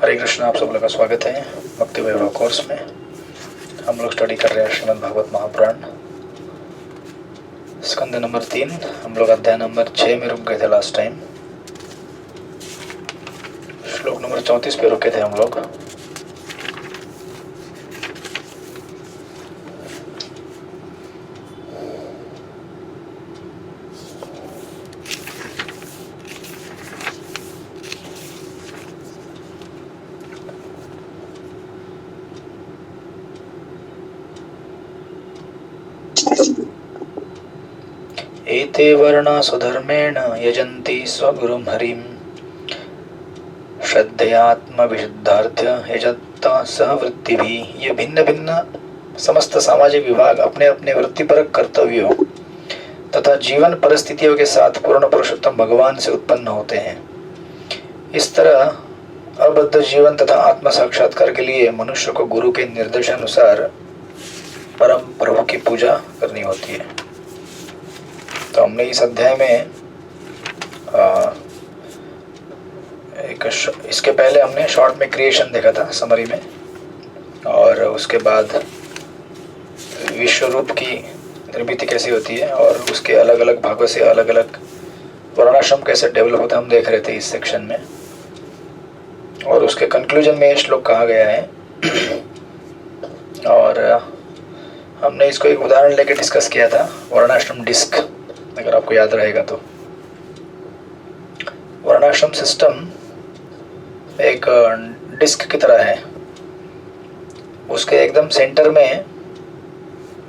हरे कृष्ण। आप सब लोग का स्वागत है भक्ति वैभव कोर्स में। हम लोग स्टडी कर रहे हैं श्रीमद् भागवत महापुराण स्कंद नंबर 3। हम लोग अध्याय नंबर 6 में रुक गए थे लास्ट टाइम। श्लोक नंबर 34 पे रुके थे हम लोग। एते वर्णा सुधर्मेण यजन्ति स्वगुरुं हरिं श्रद्धयात्मविशुद्धार्थ्य यजत्ता सहवृत्तिभिः। ये भिन्न भिन्न समस्त सामाजिक विभाग अपने अपने वृत्तिपरक कर्तव्यों तथा जीवन परिस्थितियों के साथ पूर्ण पुरुषोत्तम भगवान से उत्पन्न होते हैं। इस तरह अबद्ध जीवन तथा आत्म साक्षात्कार के लिए मनुष्य को गुरु के निर्देशानुसार परम प्रभु की पूजा करनी होती है। तो हमने इस अध्याय में इसके पहले हमने शॉर्ट में क्रिएशन देखा था समरी में, और उसके बाद विश्व रूप की निर्मिति कैसी होती है और उसके अलग अलग भागों से अलग अलग वर्णाश्रम कैसे डेवलप होता है हम देख रहे थे इस सेक्शन में। और उसके कंक्लूजन में ये श्लोक कहा गया है और हमने इसको एक उदाहरण लेके डिस्कस किया था, वर्णाश्रम डिस्क, अगर आपको याद रहेगा तो। वर्णाश्रम सिस्टम एक डिस्क की तरह है। उसके एकदम सेंटर में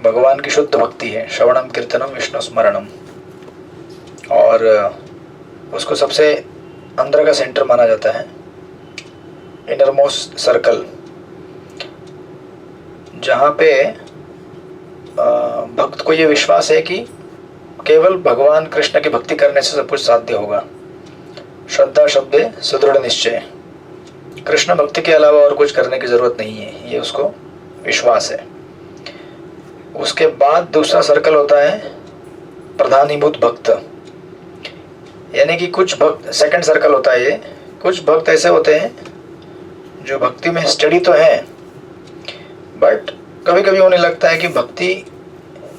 भगवान की शुद्ध भक्ति है, श्रवणम कीर्तनम विष्णु स्मरणम, और उसको सबसे अंदर का सेंटर माना जाता है, इनरमोस्ट सर्कल, जहाँ पे भक्त को ये विश्वास है कि केवल भगवान कृष्ण की भक्ति करने से सब कुछ साध्य होगा। श्रद्धा शब्दे सुदृढ़ निश्चय, कृष्ण भक्ति के अलावा और कुछ करने की जरूरत नहीं है, ये उसको विश्वास है। उसके बाद दूसरा सर्कल होता है प्रधानीभूत भक्त, यानी कि कुछ भक्त, सेकंड सर्कल होता है ये। कुछ भक्त ऐसे होते हैं जो भक्ति में स्टडी तो हैं, बट कभी कभी उन्हें लगता है कि भक्ति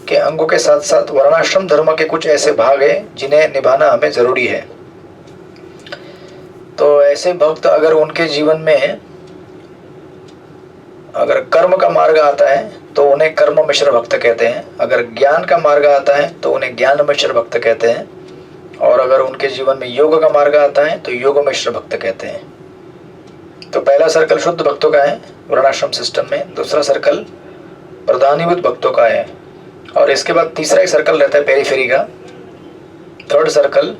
के अंगों के साथ साथ वर्णाश्रम धर्म के कुछ ऐसे भाग हैं जिन्हें निभाना हमें जरूरी है। तो ऐसे भक्त अगर उनके जीवन में अगर कर्म का मार्ग आता है तो उन्हें कर्म मिश्र भक्त कहते हैं, अगर ज्ञान का मार्ग आता है तो उन्हें ज्ञान मिश्र भक्त कहते हैं, और अगर उनके जीवन में योग का मार्ग आता है तो योग मिश्र भक्त कहते हैं। तो पहला सर्कल शुद्ध भक्तों का है वर्णाश्रम सिस्टम में, दूसरा सर्कल प्रधानीभूत भक्तों का है, और इसके बाद तीसरा एक सर्कल रहता है पेरीफेरी का, थर्ड सर्कल,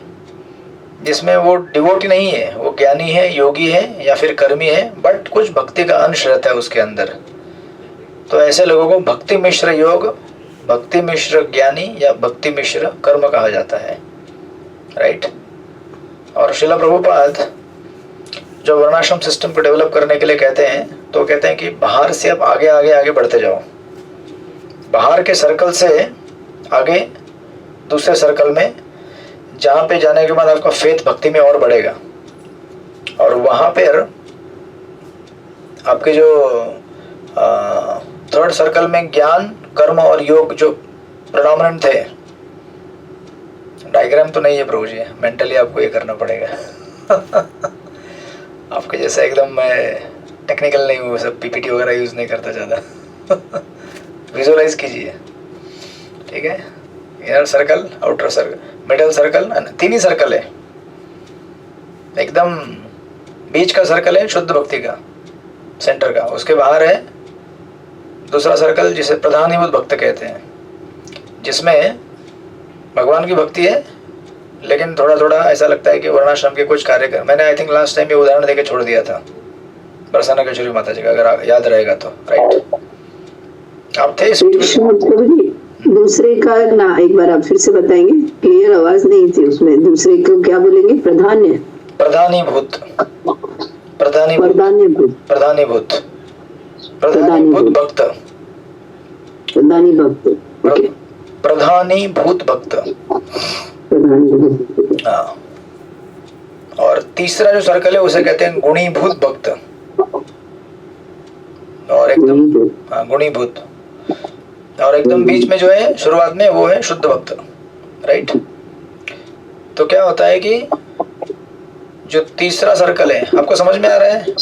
जिसमें वो डिवोटी नहीं है, वो ज्ञानी है, योगी है या फिर कर्मी है, बट कुछ भक्ति का अंश रहता है उसके अंदर। तो ऐसे लोगों को भक्ति मिश्र योग, भक्ति मिश्र ज्ञानी या भक्ति मिश्र कर्म कहा जाता है, राइट। और श्रील प्रभुपाद जो वर्णाश्रम सिस्टम को डेवलप करने के लिए कहते हैं, तो कहते हैं कि बाहर से अब आगे आगे आगे बढ़ते जाओ, बाहर के सर्कल से आगे दूसरे सर्कल में, जहाँ पे जाने के बाद आपका फेथ भक्ति में और बढ़ेगा, और वहाँ पर आपके जो थर्ड सर्कल में ज्ञान, कर्म और योग जो प्रेडोमिनेंट थे। डायग्राम तो नहीं है प्रभु जी, मेंटली आपको ये करना पड़ेगा। आपके जैसा एकदम मैं टेक्निकल नहीं हूँ, सब पीपीटी वगैरह यूज़ नहीं करता ज़्यादा। विजुअलाइज कीजिए, ठीक है। Inner circle, outer circle, middle circle, तीन ही सर्कल है। एकदम बीच का सर्कल है शुद्ध भक्ति का, सेंटर का। उसके बाहर है दूसरा सर्कल जिसे प्रधानीभूत भक्त कहते हैं, जिसमें भगवान की भक्ति है, लेकिन थोड़ा थोड़ा ऐसा लगता है कि वर्णाश्रम के कुछ कार्य कर। मैंने आई थिंक लास्ट टाइम ये उदाहरण देके छोड़ दिया था प्रसन्न किशोरी माता जी का, अगर याद रहेगा तो, राइट। आप थे दूसरे का ना, एक बार आप फिर से बताएंगे, क्लियर आवाज नहीं थी उसमें। दूसरे को क्या बोलेंगे? प्रधानीभूत प्रधानीभूत भक्त, प्रधानीभूत भक्त। हाँ, और तीसरा जो सर्कल है उसे कहते हैं गुणीभूत भक्त। और एकदम गुणीभूत। हाँ गुणीभूत, और एकदम बीच में जो है शुरुआत में वो है शुद्ध भक्त, राइट। तो क्या होता है कि जो तीसरा सर्कल है, आपको समझ में आ रहा है,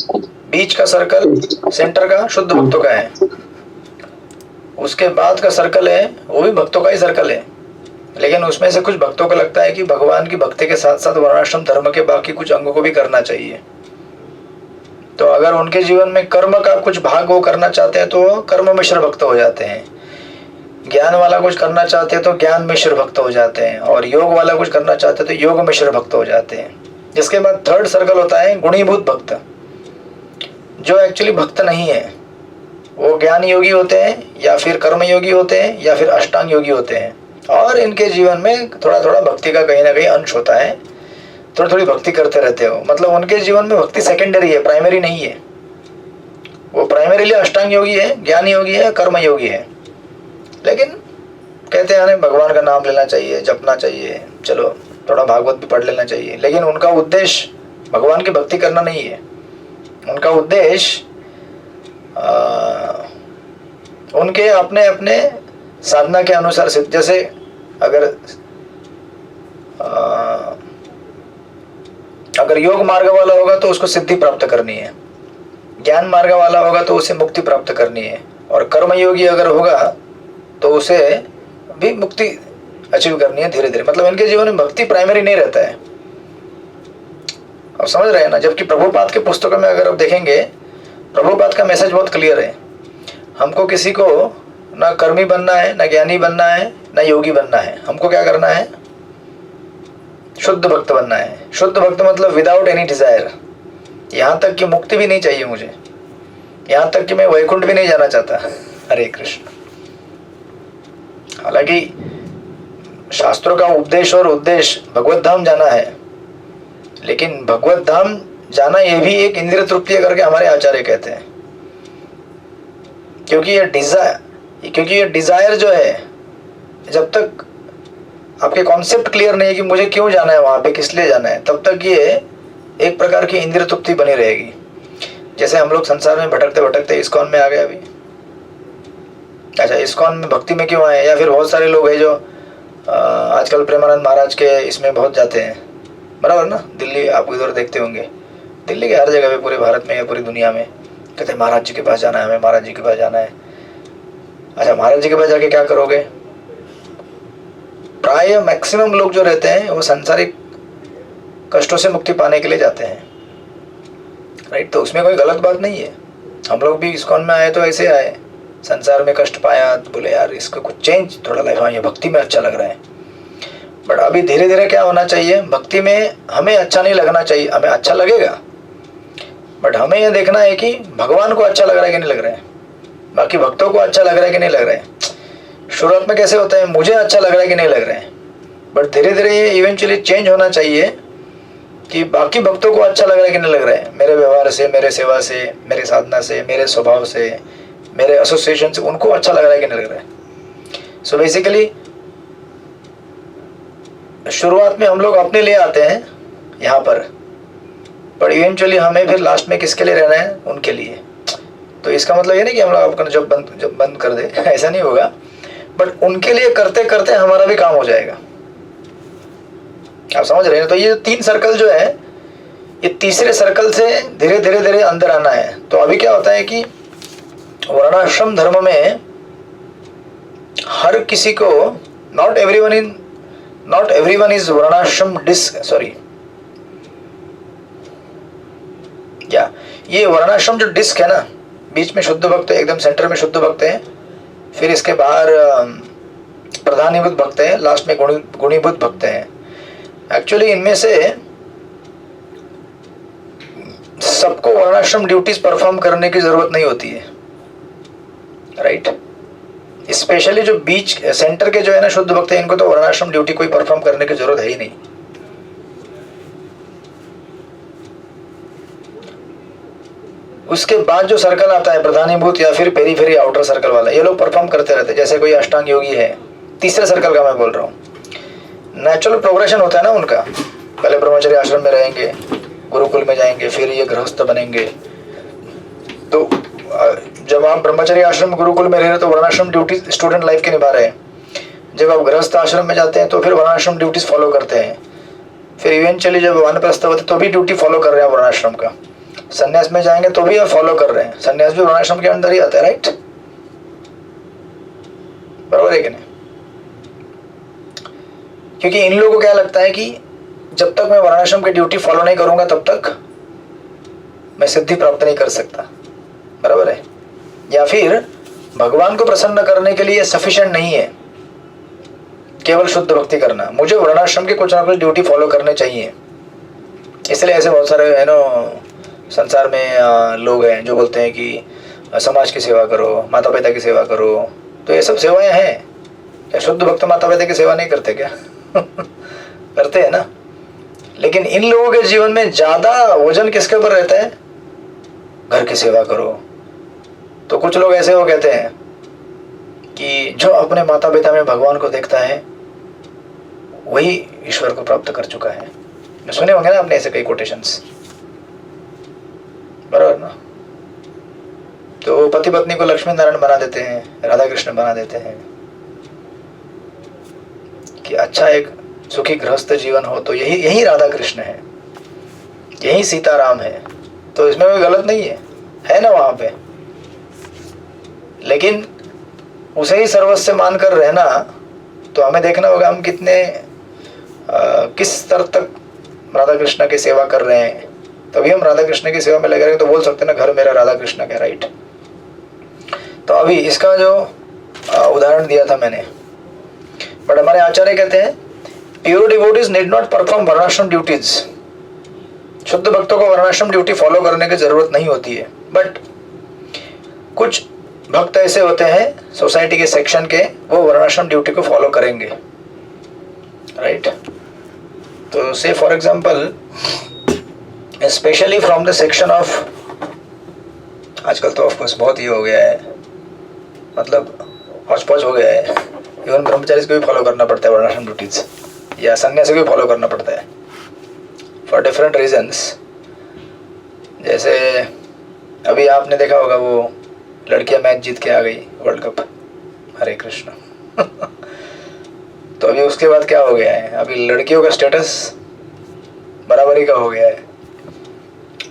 बीच का सर्कल सेंटर का शुद्ध भक्तों का है, उसके बाद का सर्कल है वो भी भक्तों का ही सर्कल है, लेकिन उसमें से कुछ भक्तों को लगता है कि भगवान की भक्ति के साथ साथ वर्णाश्रम धर्म के बाकी कुछ अंगों को भी करना चाहिए। तो अगर उनके जीवन में कर्म का कुछ भाग वो करना चाहते हैं तो वो कर्म मिश्र भक्त हो जाते हैं, ज्ञान वाला कुछ करना चाहते हैं तो ज्ञान मिश्र भक्त हो जाते हैं, और योग वाला कुछ करना चाहते हैं तो योग मिश्र भक्त हो जाते हैं। जिसके बाद थर्ड सर्कल होता है गुणीभूत भक्त, जो एक्चुअली भक्त नहीं है, वो ज्ञान योगी होते हैं या फिर कर्म योगी होते हैं या फिर अष्टांग योगी होते हैं, और इनके जीवन में थोड़ा थोड़ा भक्ति का कहीं ना कहीं अंश होता है, थोड़ी थोड़ी भक्ति करते रहते हो, मतलब उनके जीवन में भक्ति सेकेंडरी है, प्राइमरी नहीं है। वो प्राइमरीली अष्टांग योगी है, ज्ञान योगी है, कर्म योगी है, लेकिन कहते हैं भगवान का नाम लेना चाहिए, जपना चाहिए, चलो थोड़ा भागवत भी पढ़ लेना चाहिए, लेकिन उनका उद्देश्य भगवान की भक्ति करना नहीं है। उनका उद्देश्य उनके अपने अपने साधना के अनुसार सिद्ध, जैसे अगर योग मार्ग वाला होगा तो उसको सिद्धि प्राप्त करनी है, ज्ञान मार्ग वाला होगा तो उसे मुक्ति प्राप्त करनी है, और कर्म योगी अगर होगा तो उसे भी मुक्ति अचीव करनी है धीरे धीरे। मतलब इनके जीवन में भक्ति प्राइमरी नहीं रहता है, आप समझ रहे हैं ना। जबकि प्रभुपाद के पुस्तकों में अगर आप देखेंगे, प्रभुपाद का मैसेज बहुत क्लियर है, हमको किसी को ना कर्मी बनना है, ना ज्ञानी बनना है, ना योगी बनना है, हमको क्या करना है, शुद्ध भक्त बनना है। शुद्ध भक्त मतलब विदाउट एनी डिजायर, यहाँ तक कि मुक्ति भी नहीं चाहिए मुझे, यहाँ तक कि मैं वैकुंठ भी नहीं जाना चाहता। हरे कृष्ण। हालांकि शास्त्रों का उपदेश और उद्देश्य भगवत धाम जाना है, लेकिन भगवत धाम जाना ये भी एक इंद्रिय तृप्ति करके हमारे आचार्य कहते हैं, क्योंकि ये डिजायर जो है, जब तक आपके कॉन्सेप्ट क्लियर नहीं है कि मुझे क्यों जाना है वहां पे, किस लिए जाना है, तब तक ये एक प्रकार की इंद्रिय तृप्ति बनी रहेगी। जैसे हम लोग संसार में भटकते भटकते इस्कॉन में आ गए अभी, अच्छा इस्कॉन में भक्ति में क्यों आए, या फिर बहुत सारे लोग हैं जो आजकल प्रेमानंद महाराज के इसमें बहुत जाते हैं, बराबर ना। दिल्ली आप इधर देखते होंगे, दिल्ली के हर जगह पे, पूरे भारत में या पूरी दुनिया में कहते हैं महाराज जी के पास जाना है, हमें महाराज जी के पास जाना है। अच्छा महाराज जी के पास जाके क्या करोगे? प्राय मैक्सिमम लोग जो रहते हैं वो सांसारिक कष्टों से मुक्ति पाने के लिए जाते हैं, राइट। तो उसमें कोई गलत बात नहीं है। हम लोग भी इस्कॉन में आए तो ऐसे आए, संसार में कष्ट पाया तो बोले यार इसको कुछ चेंज थोड़ा लाइफ, हाँ ये भक्ति में अच्छा लग रहा है। बट अभी धीरे धीरे क्या होना चाहिए, भक्ति में हमें अच्छा नहीं लगना चाहिए, हमें अच्छा लगेगा, बट हमें यह देखना है कि भगवान को अच्छा लग रहा है कि नहीं लग रहा है, बाकी भक्तों को अच्छा लग रहा है कि नहीं लग रहा है। शुरुआत में कैसे होता है, मुझे अच्छा लग रहा है कि नहीं लग रहा है, बट धीरे धीरे ये इवेंचुअली चेंज होना चाहिए कि बाकी भक्तों को अच्छा लग रहा है कि नहीं लग रहा है, मेरे व्यवहार से, मेरे सेवा से, मेरे साधना से, मेरे स्वभाव से, मेरे एसोसिएशन से उनको अच्छा लग रहा है कि नहीं लग रहा है। सो बेसिकली शुरुआत में हम लोग अपने लिए आते हैं यहाँ पर इवेंचुअली हमें फिर लास्ट में किसके लिए रहना है, उनके लिए। तो इसका मतलब ये नहीं कि हम लोग अपना जब बंद कर दे, ऐसा नहीं होगा, बट उनके लिए करते करते हमारा भी काम हो जाएगा। आप समझ रहे हैं? तो ये 3 सर्कल जो है, ये तीसरे सर्कल से धीरे धीरे धीरे अंदर आना है। तो अभी क्या होता है कि वर्णाश्रम धर्म में हर किसी को, नॉट एवरीवन इज वर्णाश्रम ये वर्णाश्रम जो डिस्क है ना, बीच में शुद्ध भक्त है, एकदम सेंटर में शुद्ध भक्त है, फिर इसके बाहर प्रधानीभूत भक्त है, लास्ट में गुणीभूत भक्त है। एक्चुअली इनमें से सबको वर्णाश्रम ड्यूटीज परफॉर्म करने की जरूरत नहीं होती है, राइट। स्पेशली जो बीच सेंटर के जो है ना शुद्ध भक्त है, इनको तो वर्णाश्रम ड्यूटी कोई परफॉर्म करने की जरूरत है ही नहीं। उसके बाद जो सर्कल आता है प्रधानीभूत या फिर पेरीफेरी आउटर सर्कल वाला, ये लोग परफॉर्म करते रहते हैं। जैसे कोई अष्टांग योगी है, तीसरे सर्कल का मैं बोल रहा हूँ, नेचुरल प्रोग्रेशन होता है ना उनका, पहले ब्रह्मचर्य आश्रम में रहेंगे, गुरुकुल में जाएंगे, फिर ये गृहस्थ बनेंगे। तो जब आप ब्रह्मचर्य आश्रम गुरुकुल में रह रहे तो वर्णाश्रम ड्यूटी स्टूडेंट लाइफ के निभा रहे हैं। जब आप गृहस्थ आश्रम में जाते हैं तो फिर वर्णाश्रम ड्यूटीज फॉलो करते हैं। फिर इवेंचुअली जब वानप्रस्थ होते तो भी ड्यूटी फॉलो कर रहे हैं वर्णाश्रम का। संन्यास में जाएंगे तो भी आप फॉलो कर रहे हैं, संन्यास भी वर्णाश्रम के अंदर ही आता है, राइट? बराबर है कि नहीं? क्योंकि इन लोगों को क्या लगता है कि जब तक मैं वर्णाश्रम की ड्यूटी फॉलो नहीं करूंगा तब तक मैं सिद्धि प्राप्त नहीं कर सकता। बराबर है? या फिर भगवान को प्रसन्न करने के लिए सफिशिएंट नहीं है केवल शुद्ध भक्ति करना, मुझे वर्णाश्रम की कुछ ना कुछ ड्यूटी फॉलो करने चाहिए। इसलिए ऐसे बहुत सारे है ना संसार में लोग हैं जो बोलते हैं कि समाज की सेवा करो, माता पिता की सेवा करो। तो ये सब सेवाएं हैं क्या? शुद्ध भक्त माता पिता की सेवा नहीं करते क्या? करते हैं ना। लेकिन इन लोगों के जीवन में ज्यादा वजन किसके ऊपर रहता है? घर की सेवा करो। तो कुछ लोग ऐसे वो कहते हैं कि जो अपने माता पिता में भगवान को देखता है वही ईश्वर को प्राप्त कर चुका है। सुने होंगे ना आपने ऐसे कई कोटेशंस, बराबर ना? तो पति पत्नी को लक्ष्मी नारायण बना देते हैं, राधा कृष्ण बना देते हैं कि अच्छा एक सुखी गृहस्थ जीवन हो तो यही राधा कृष्ण है, यही सीताराम है। तो इसमें कोई गलत नहीं है ना वहां पे। लेकिन उसे ही सर्वस्व मानकर रहना, तो हमें देखना होगा हम किस स्तर तक राधा कृष्ण की सेवा कर रहे हैं। तभी हम राधा कृष्ण की सेवा में लगे रहेंगे तो बोल सकते हैं ना घर मेरा राधा कृष्ण का, राइट? तो अभी इसका जो उदाहरण दिया था मैंने, बट हमारे आचार्य कहते हैं pure devotees need not perform varnashrama duties. शुद्ध भक्तों को वर्णाश्रम ड्यूटी फॉलो करने की जरूरत नहीं होती है। बट कुछ भक्त ऐसे होते हैं सोसाइटी के सेक्शन के, वो वर्णाश्रम ड्यूटी को फॉलो करेंगे, राइट? तो से for example specially from the section of, आजकल तो ऑफकोर्स बहुत ही हो गया है, मतलब हौच पौच हो गया है। इवन ब्रह्मचारी को भी फॉलो करना पड़ता है वर्णाश्रम ड्यूटीज, या सन्यासी को भी फॉलो करना पड़ता है फॉर डिफरेंट रीजंस। जैसे अभी आपने देखा होगा वो लड़कियां मैच जीत के आ गई वर्ल्ड कप, हरे कृष्ण। तो अभी उसके बाद क्या हो गया है? अभी लड़कियों का स्टेटस बराबरी का हो गया है।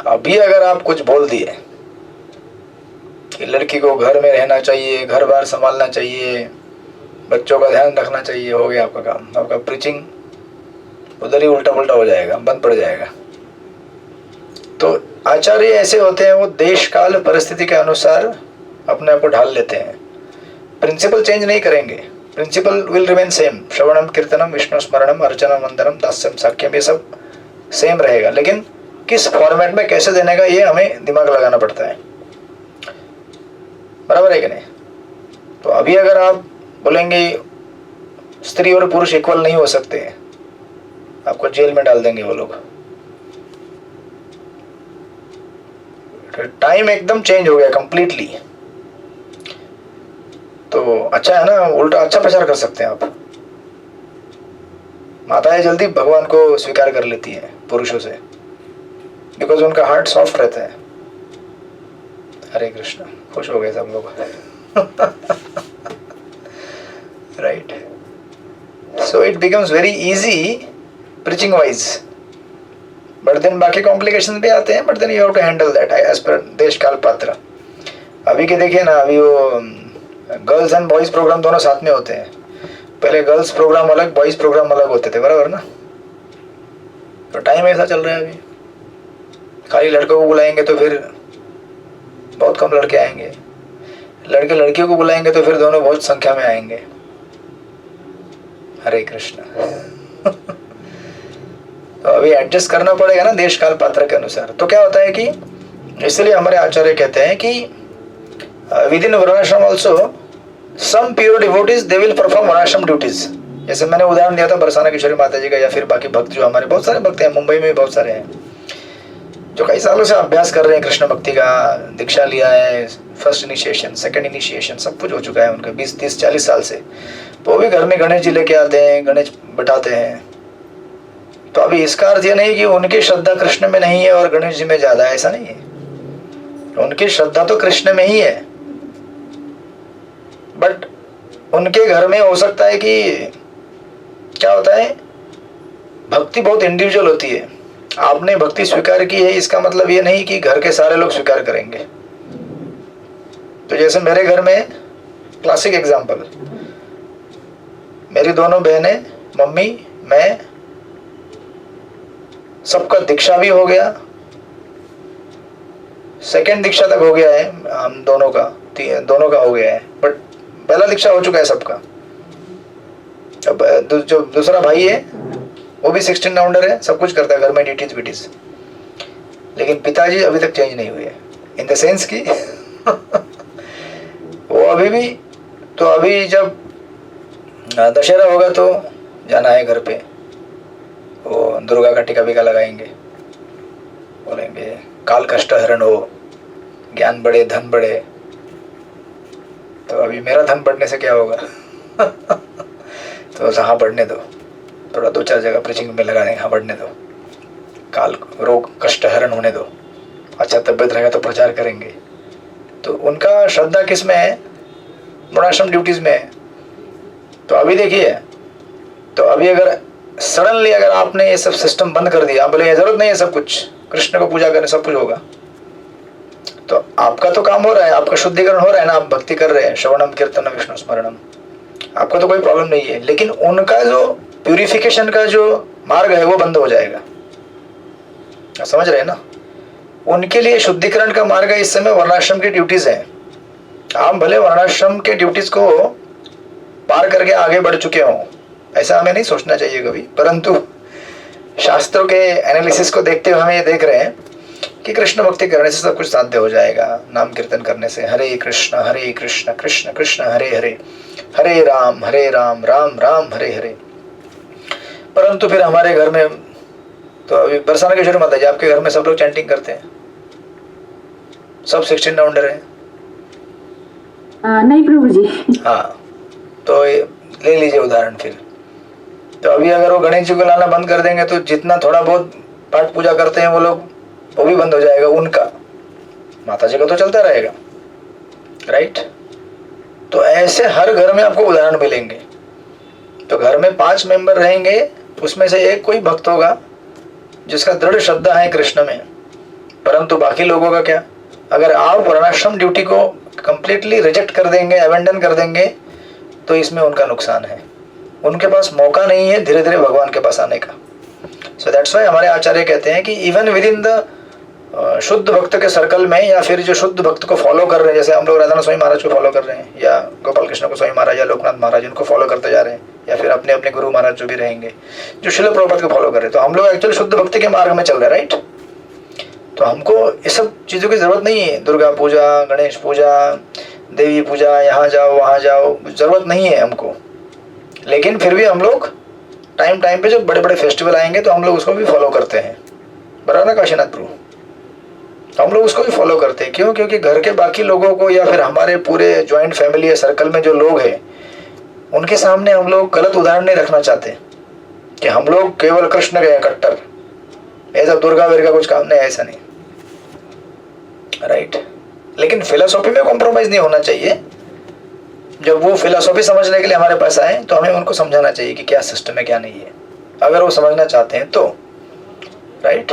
अभी अगर आप कुछ बोल दिए कि लड़की को घर में रहना चाहिए, घर बार संभालना चाहिए, बच्चों का ध्यान रखना चाहिए, हो गया आपका काम। आपका प्रीचिंग उधर ही उल्टा पुल्टा हो जाएगा, बंद पड़ जाएगा। तो आचार्य ऐसे होते हैं, वो देश काल परिस्थिति के अनुसार अपने आप को ढाल लेते हैं। प्रिंसिपल चेंज नहीं करेंगे, प्रिंसिपल विल रिमेन सेम। श्रवणम कीर्तनम विष्णु स्मरणम अर्चनम वंदनम दास्यम साक्ष्यम, ये सब सेम रहेगा। लेकिन किस फॉर्मेट में कैसे देने का ये हमें दिमाग लगाना पड़ता है। बराबर है कि नहीं? तो अभी अगर आप बोलेंगे स्त्री और पुरुष इक्वल नहीं हो सकते, आपको जेल में डाल देंगे वो लोग। टाइम एकदम चेंज हो गया कंप्लीटली। तो अच्छा है ना, उल्टा अच्छा प्रचार कर सकते हैं आप। माताएं जल्दी भगवान को स्वीकार कर लेती हैं पुरुषों से, बिकॉज उनका हार्ट सॉफ्ट रहता है। हरे कृष्ण, खुश हो गए सब लोग। Right? So it becomes very easy preaching wise, but then बाकी कॉम्प्लिकेशन भी आते हैं, but then you have to handle that as per देश काल पात्र। अभी के देखिए ना, अभी वो गर्ल्स एंड बॉयज प्रोग्राम दोनों साथ में होते हैं। पहले गर्ल्स प्रोग्राम अलग, बॉयज प्रोग्राम अलग होते थे, बराबर ना? तो टाइम ऐसा चल रहा है अभी। खाली लड़कों को बुलाएंगे तो फिर बहुत कम लड़के आएंगे, लड़के लड़कियों को बुलाएंगे तो फिर दोनों बहुत संख्या में आएंगे। हरे कृष्ण। तो अभी एडजस्ट करना पड़ेगा ना देश काल पात्र के अनुसार। तो क्या होता है कि इसलिए हमारे आचार्य कहते हैं कि within varnashrama also some pure devotees they will perform varnashrama duties. जैसे मैंने उदाहरण दिया था बरसाना किशोरी माता जी का, या फिर बाकी भक्त जो हमारे बहुत सारे भक्त हैं, मुंबई में भी बहुत सारे हैं जो कई सालों से अभ्यास कर रहे हैं कृष्ण भक्ति का, दीक्षा लिया है, फर्स्ट इनिशिएशन, सेकंड इनिशिएशन, सब कुछ हो चुका है उनका 20, 30, 40 साल से। तो वो भी घर में गणेश जी लेके आते हैं, गणेश बैठाते हैं। तो अभी इसका अर्थ ये नहीं कि उनकी श्रद्धा कृष्ण में नहीं है और गणेश जी में ज्यादा है, ऐसा नहीं है। उनकी श्रद्धा तो कृष्ण में ही है, बट उनके घर में हो सकता है कि क्या होता है, भक्ति बहुत इंडिविजुअल होती है। आपने भक्ति स्वीकार की है इसका मतलब ये नहीं कि घर के सारे लोग स्वीकार करेंगे। तो जैसे मेरे घर में क्लासिक एग्जांपल, मेरी दोनों बहनें, मम्मी, मैं, सबका दीक्षा भी हो गया, सेकंड दीक्षा तक हो गया है हम दोनों का हो गया है, बट पहला दीक्षा हो चुका है सबका। अब जो दूसरा भाई है वो भी 16 राउंडर है, सब कुछ करता है घर में, ड्यूटीज विटीज, लेकिन पिताजी अभी तक चेंज नहीं हुए, इन द सेंस कि वो अभी भी, तो अभी जब दशहरा होगा तो जाना है घर पे, वो दुर्गा का टीका बीका लगाएंगे, बोलेंगे काल कष्ट हरण हो, ज्ञान बढ़े, धन बढ़े। तो अभी मेरा धन बढ़ने से क्या होगा? तो हाँ बढ़ने दो, थोड़ा 2-4 जगह प्रीचिंग में लगा देंगे, हाँ बढ़ने दो, काल रोग कष्ट हरण होने दो, अच्छा तबियत रहेगा तो प्रचार करेंगे। तो उनका श्रद्धा किस में है? वर्णाश्रम ड्यूटीज में है। तो अभी देखिए, तो अभी अगर सडनली अगर आपने ये सब सिस्टम बंद कर दिया, आप बोले जरूरत नहीं है, सब कुछ कृष्ण को पूजा करने सब कुछ होगा, तो आपका तो काम हो रहा है, आपका शुद्धिकरण हो रहा है ना, आप भक्ति कर रहे हैं, श्रवणम कीर्तनम विष्णु स्मरणम, आपका तो कोई प्रॉब्लम नहीं है। लेकिन उनका जो प्यूरिफिकेशन का जो मार्ग है वो बंद हो जाएगा, समझ रहे हैं ना? उनके लिए शुद्धिकरण का मार्ग इस समय वर्णाश्रम की ड्यूटीज है। आप भले वर्णाश्रम के ड्यूटीज को पार करके आगे बढ़ चुके हों, ऐसा हमें नहीं सोचना चाहिए कभी, परंतु शास्त्रों के एनालिसिस को देखते हुए हम ये देख रहे हैं कि कृष्ण भक्ति करने से सब कुछ साध्य हो जाएगा, नाम कीर्तन करने से, हरे कृष्ण कृष्ण कृष्ण हरे हरे, हरे राम राम राम हरे हरे। परंतु फिर हमारे घर में तो अभी बरसाने की जरूरत मत है, आपके घर में सब लोग चैंटिंग करते हैं, सब 16 राउंडर है? नहीं प्रभु जी। हाँ, तो ले लीजिए उदाहरण फिर। तो अभी अगर वो गणेश जी को लाना बंद कर देंगे तो जितना थोड़ा बहुत पाठ पूजा करते हैं वो लोग, वो भी बंद हो जाएगा उनका, माता जी का तो चलता रहेगा, राइट? तो ऐसे हर घर में आपको उदाहरण मिलेंगे। तो घर में 5 मेंबर रहेंगे, उसमें से एक कोई भक्त होगा जिसका दृढ़ श्रद्धा है कृष्ण में, परंतु बाकी लोगों का क्या? अगर आप वर्णाश्रम ड्यूटी को कंप्लीटली रिजेक्ट कर देंगे, अबेंडन कर देंगे, तो इसमें उनका नुकसान है, उनके पास मौका नहीं है धीरे धीरे भगवान के पास आने का। सो दैट्स वाई हमारे आचार्य कहते हैं कि इवन विद इन द शुद्ध भक्त के सर्कल में, या फिर जो शुद्ध भक्त को फॉलो कर रहे हैं, जैसे हम लोग राधानाथ स्वामी महाराज को फॉलो कर रहे हैं, या गोपाल कृष्ण को स्वामी महाराज या लोकनाथ महाराज, उनको फॉलो करते जा रहे हैं, या फिर अपने अपने गुरु महाराज जो भी रहेंगे, जो श्रील प्रभुपाद को फॉलो कर रहे हैं, तो हम लोग एक्चुअली शुद्ध भक्ति के मार्ग में चल रहे हैं, राइट? तो हमको इस सब चीज़ों की जरूरत नहीं है, दुर्गा पूजा, गणेश पूजा, देवी पूजा, यहाँ जाओ वहाँ जाओ, जरूरत नहीं है हमको। लेकिन फिर भी हम लोग टाइम टाइम पे जब बड़े बड़े फेस्टिवल आएंगे तो हम लोग उसको भी फॉलो करते हैं, बराबर ना काशीनाथ प्रभु? हम लोग उसको भी फॉलो करते हैं। क्यों? क्योंकि घर के बाकी लोगों को, या फिर हमारे पूरे ज्वाइंट फैमिली या सर्कल में जो लोग हैं, उनके सामने हम लोग गलत उदाहरण नहीं रखना चाहते कि हम लोग केवल कृष्ण के कट्टर, ऐसा दुर्गा वेर कुछ काम नहीं, ऐसा नहीं, राइट? लेकिन फिलोसॉफी में कॉम्प्रोमाइज नहीं होना चाहिए। जब वो फिलोसॉफी समझने के लिए हमारे पास आए तो हमें उनको समझाना चाहिए कि क्या सिस्टम है क्या नहीं है, अगर वो समझना चाहते हैं तो, राइट?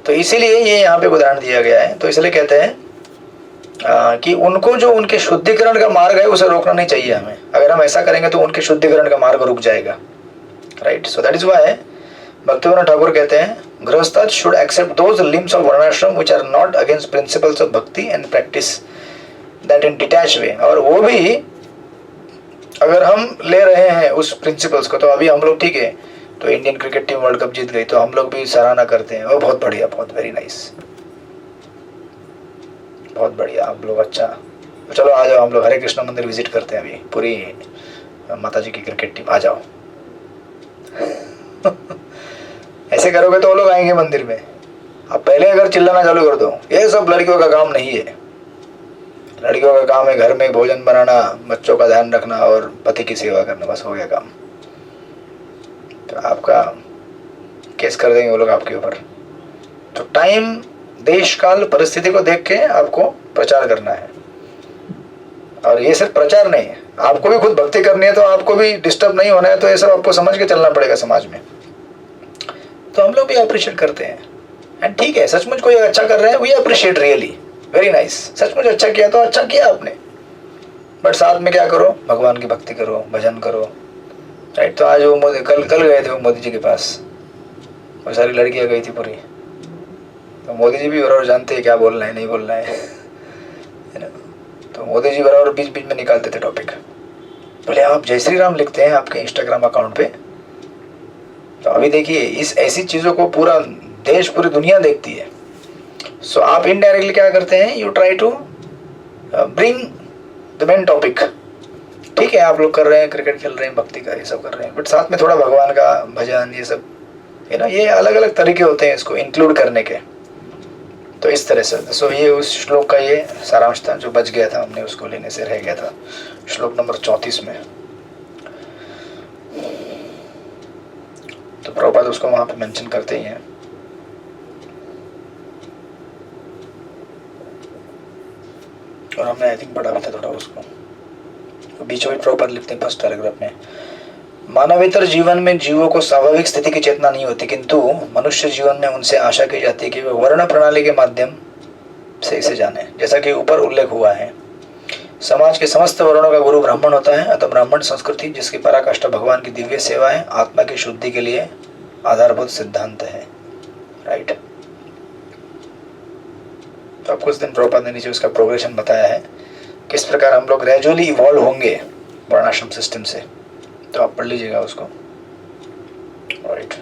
तो इसीलिए ये यहाँ पे उदाहरण दिया गया है। तो इसलिए कहते हैं कि उनको जो उनके शुद्धिकरण का मार्ग है उसे रोकना नहीं चाहिए हमें। अगर हम ऐसा करेंगे तो उनके शुद्धिकरण का मार्ग रुक जाएगा, right? So that is why Bhaktivinoda Thakur कहते हैं, grihastha should accept those limbs of varnashrama which are not against principles of bhakti and practice that in detach way. और वो भी अगर हम ले रहे हैं उस प्रिंसिपल्स को, तो अभी हम लोग ठीक है, तो Indian cricket team world cup जीत गई तो हम लोग भी सराहना करते हैं, वो बहुत बढ़िया, बहुत वेरी नाइस, बहुत बढ़िया, आप लोग अच्छा, तो चलो आ जाओ, हम लोग हरे कृष्ण मंदिर विजिट करते हैं, अभी पूरी माता जी की क्रिकेट टीम, आ जाओ। ऐसे करोगे तो वो लोग आएंगे मंदिर में। अब पहले अगर चिल्लाना चालू कर दो, ये सब लड़कियों का काम नहीं है, लड़कियों का काम है घर में भोजन बनाना, बच्चों का ध्यान रखना और पति की सेवा करना, बस हो गया काम, तो आपका केस कर देंगे वो लोग आपके ऊपर। तो टाइम, देश काल, परिस्थिति को देख के आपको प्रचार करना है। और ये सिर्फ प्रचार नहीं है, आपको भी खुद भक्ति करनी है तो आपको भी डिस्टर्ब नहीं होना है, तो ये सब आपको समझ के चलना पड़ेगा समाज में। तो हम लोग भी अप्रिशिएट करते हैं, एंड ठीक है, सचमुच कोई अच्छा कर रहे हैं, we appreciate really, very nice, सचमुच अच्छा किया तो अच्छा किया आपने, बट साथ में क्या करो, भगवान की भक्ति करो, भजन करो, राइट। तो आज वो मोदी कल गए थे वो मोदी जी के पास, वो सारी लड़कियां गई थी पूरी, तो मोदी जी भी बराबर जानते हैं क्या बोलना है नहीं बोलना है ना। तो मोदी जी बराबर बीच बीच में निकालते थे टॉपिक, बोले आप जय श्री राम लिखते हैं आपके इंस्टाग्राम अकाउंट पे, तो अभी देखिए इस ऐसी चीज़ों को पूरा देश पूरी दुनिया देखती है। सो आप इनडायरेक्टली क्या करते हैं, you try to bring the main topic. ठीक है, आप लोग कर रहे हैं, क्रिकेट खेल रहे हैं, भक्ति का ये सब कर रहे हैं, बट साथ में थोड़ा भगवान का भजन ये सब, है ना, ये अलग अलग तरीके होते हैं इसको इंक्लूड करने के। तो इस तरह से, सो ये उस श्लोक का ये सारांश था जो बच गया था, हमने उसको लेने से रह गया था, श्लोक नंबर 34 में। तो प्रभुपाद उसको वहां पे मेंशन करते ही हैं। और हमने आई थिंक पढ़ा भी था थोड़ा उसको, तो बीचों बीच प्रभुपाद लिखते हैं फर्स्ट पैराग्राफ में, मानवेतर जीवन में जीवों को स्वाभाविक स्थिति की चेतना नहीं होती, किंतु मनुष्य जीवन में उनसे आशा की जाती है कि वे वर्ण प्रणाली के माध्यम से इसे जाने। जैसा कि ऊपर उल्लेख हुआ है, समाज के समस्त वर्णों का गुरु ब्राह्मण होता है, अतः ब्राह्मण संस्कृति जिसकी पराकाष्ठा भगवान की दिव्य सेवा है, आत्मा की शुद्धि के लिए आधारभूत सिद्धांत है, राइट। तो अब कुछ दिन प्रभुपाद ने नीचे उसका प्रोग्रेशन बताया है, किस प्रकार हम लोग ग्रेजुअली इवॉल्व होंगे वर्णाश्रम सिस्टम से, तो आप पढ़ लीजिएगा उसको, राइट।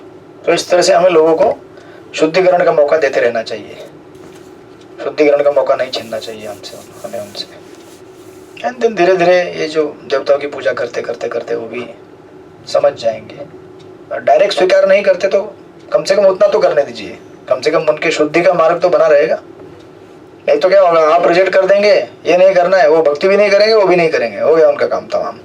तो इस तरह से हमें लोगों को शुद्धिकरण का मौका देते रहना चाहिए, शुद्धिकरण का मौका नहीं छीनना चाहिए हमें उनसे। एंड देन धीरे धीरे ये जो देवताओं की पूजा करते करते करते वो भी समझ जाएंगे। डायरेक्ट स्वीकार नहीं करते तो कम से कम उतना तो करने दीजिए, कम से कम उनके शुद्धि का मार्ग तो बना रहेगा। नहीं तो क्या होगा, आप रिजेक्ट कर देंगे, ये नहीं करना है, वो भक्ति भी नहीं करेंगे, वो भी नहीं करेंगे, हो गया उनका काम तमाम।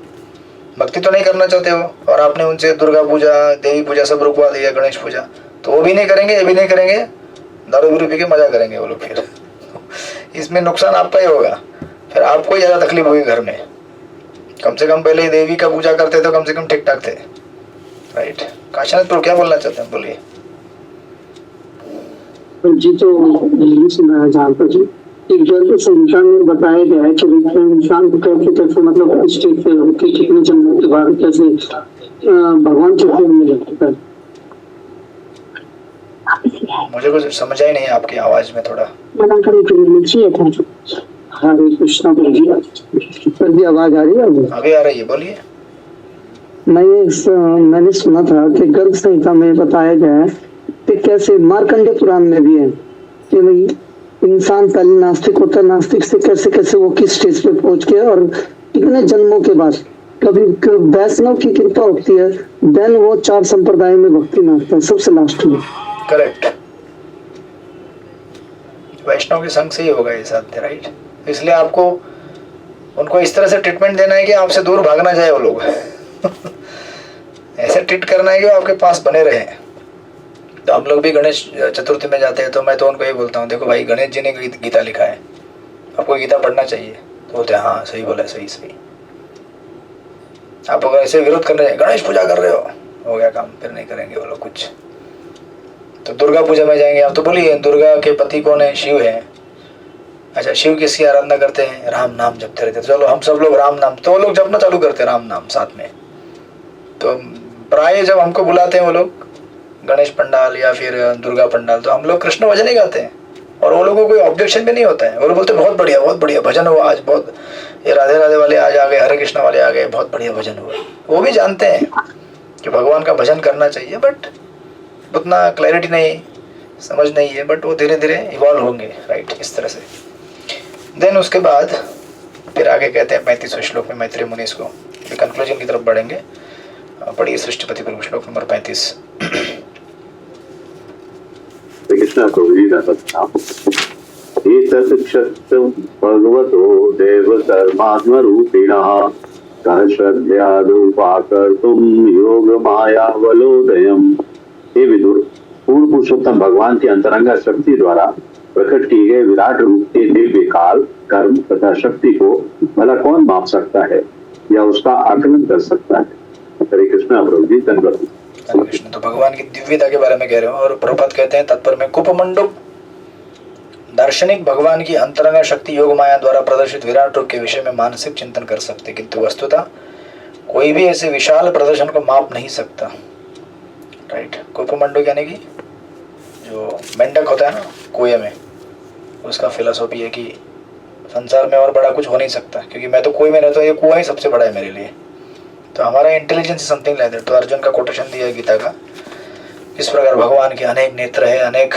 भक्ति तो नहीं करना चाहते हो, और आपने उनसे दुर्गा पूजा, देवी पूजा सब रुकवा दिया, गणेश पूजा, तो वो भी नहीं करेंगे, ये भी नहीं करेंगे, दारू बीरू पी के मजा करेंगे वो लोग। फिर इसमें नुकसान आपका ही होगा, फिर आपको ही ज़्यादा तकलीफ होगी घर में। कम से कम पहले देवी का पूजा करते तो कम से कम ठीक ठाक थे, राइट। काशीनाथ प्रभु क्या बोलना चाहते हैं, बोलिए जी। तो यही सुना है जहाँ पर जी एक जल संख्यान में बताया गया है कि इंसान को कैसे मतलब स्टेज पे होकर कितने जन्मों के बाद कैसे भगवान के प्रेम में लगता है। मुझे कुछ समझ ही नहीं आपकी आवाज में थोड़ा मना करे तो हरे कृष्णा पर भी आवाज आ रही है, अभी आ रही है, बोलिए। मैंने सुना था कि गर्भ संहिता में बताया गया है कि कैसे मार्कंडे पुराण में भी है कि भाई इंसान पहले नास्तिक होता है, नास्तिक से कैसे कैसे वो किस स्टेज पे पहुंच गया, और कितने जन्मों के बाद कभी वैष्णव की कृपा होती है, देन वो 4 संप्रदाय में भक्ति मांगता है सबसे लास्ट में। करेक्ट, वैष्णव के संग से ही होगा ये साध्य, राइट। इसलिए आपको उनको इस तरह से ट्रीटमेंट देना है कि आपसे दूर भागना जाए वो लोग ऐसे ट्रीट करना है कि वो आपके पास बने रहे। तो हम लोग भी गणेश चतुर्थी में जाते हैं तो मैं तो उनको ये बोलता हूँ, देखो भाई गणेश जी ने गीता लिखा है, आपको गीता पढ़ना चाहिए। तो बोलते हैं हाँ सही बोला, सही सही। आप अगर ऐसे विरोध करने गणेश पूजा कर रहे हो गया काम, फिर नहीं करेंगे वो लोग कुछ। तो दुर्गा पूजा में जाएंगे आप तो बोलिए दुर्गा के पति कौन है, शिव है। अच्छा शिव किसकी आराधना करते हैं, राम नाम जपते रहते। चलो हम सब लोग राम नाम, तो वो लोग जपना चालू करते हैं राम नाम साथ में। तो प्राय जब हमको बुलाते हैं वो लोग गणेश पंडाल या फिर दुर्गा पंडाल, तो हम लोग कृष्ण भजन ही गाते हैं और वो लोगों को कोई ऑब्जेक्शन भी नहीं होता है। वो लोग बोलते बहुत बढ़िया भजन हुआ आज, बहुत ये राधे राधे वाले आज आ गए, हरे कृष्णा वाले आ गए, बहुत बढ़िया भजन हुआ। वो भी जानते हैं कि भगवान का भजन करना चाहिए, बट उतना क्लैरिटी नहीं, समझ नहीं है, बट वो धीरे धीरे इवॉल्व होंगे, राइट। इस तरह से देन उसके बाद फिर आगे कहते हैं 35वें श्लोक में मैत्रेय मुनि इसको कंक्लूजन की तरफ बढ़ेंगे। पढ़िए सृष्टिपति प्रभु श्लोक नंबर 35। कृष्ण भगवतो देव सर्वात्मरूपिणः सहस्रध्यादुपाकर्तुं योग मायावलोदयम्। हे विदुर, पूर्ण पुरुषोत्तम भगवान की अंतरंगा शक्ति द्वारा प्रकट किए गए विराट रूप के दिव्य काल, कर्म तथा शक्ति को भला कौन माप सकता है या उसका आकलन कर सकता है? हरे कृष्ण प्रभु जी, धन्यवाद। हरे कृष्ण। तो भगवान की दिव्यता के बारे में कह रहे हो। और प्रभुपाद कहते हैं तत्पर में, कुपमंडुक दार्शनिक भगवान की अंतरंगा शक्ति योग माया द्वारा प्रदर्शित विराट रूप के विषय में मानसिक चिंतन कर सकते, किंतु वस्तुतः कोई भी ऐसे विशाल प्रदर्शन को माप नहीं सकता। राइट। कुपमंडुक यानी कि जो मेंढक होता है ना कुएं में, उसका फिलॉसफी है कि संसार में और बड़ा कुछ हो नहीं सकता, क्योंकि मैं तो कुएं में रहता हूँ, ये कुआं ही सबसे बड़ा है मेरे लिए। तो हमारा इंटेलिजेंस समथिंग लाइक दैट। तो अर्जुन का कोटेशन दिया है गीता का, इस प्रकार भगवान के अनेक नेत्र है, अनेक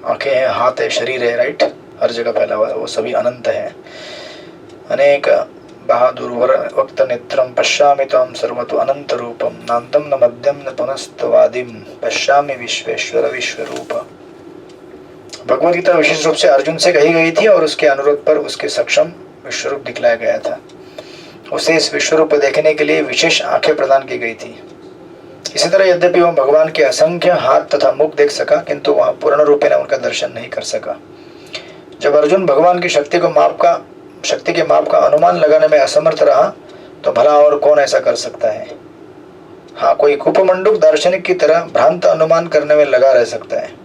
आंखें हैं, हाथ है, शरीर है, राइट, हर जगह फैला हुआ है, वो सभी अनंत है। अनेक बहादुर वक्त नेत्रम पश्यामि त्वं सर्वतो अनंत रूपम नान्तं न मध्यम न पुनस्तवादिम पश्यामि विश्वेश्वर विश्वरूप। भगवद गीता विशेष रूप से अर्जुन से कही गई थी और उसके अनुरोध पर उसके सक्षम विश्वरूप दिखलाया गया था। उसे इस विश्वरूप को देखने के लिए विशेष आंखें प्रदान की गई थी। इसी तरह यद्यपि वह भगवान के असंख्य हाथ तथा मुख देख सका, किंतु वह पूर्ण रूपेण उनका दर्शन नहीं कर सका। जब अर्जुन भगवान की शक्ति के माप का अनुमान लगाने में असमर्थ रहा, तो भला और कौन ऐसा कर सकता है? हाँ, कोई कुपमंडुक दार्शनिक की तरह भ्रांत अनुमान करने में लगा रह सकता है।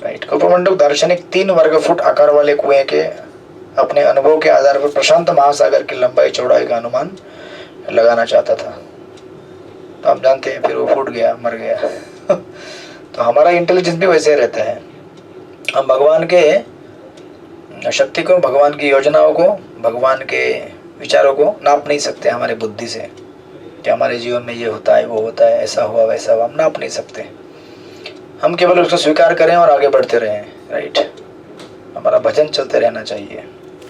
राइट। कुपमंडुक दार्शनिक 3 वर्ग फुट आकार वाले कुएं के अपने अनुभव के आधार पर प्रशांत महासागर की लंबाई चौड़ाई का अनुमान लगाना चाहता था। तो आप जानते हैं, फिर वो फूट गया, मर गया। तो हमारा इंटेलिजेंस भी वैसे रहता है। हम भगवान के शक्ति को, भगवान की योजनाओं को, भगवान के विचारों को नाप नहीं सकते हमारे बुद्धि से, कि हमारे जीवन में ये होता है, वो होता है, ऐसा हुआ वैसा हुआ, हम नाप नहीं सकते। हम केवल उसको स्वीकार करें और आगे बढ़ते रहें। राइट। हमारा भजन चलते रहना चाहिए।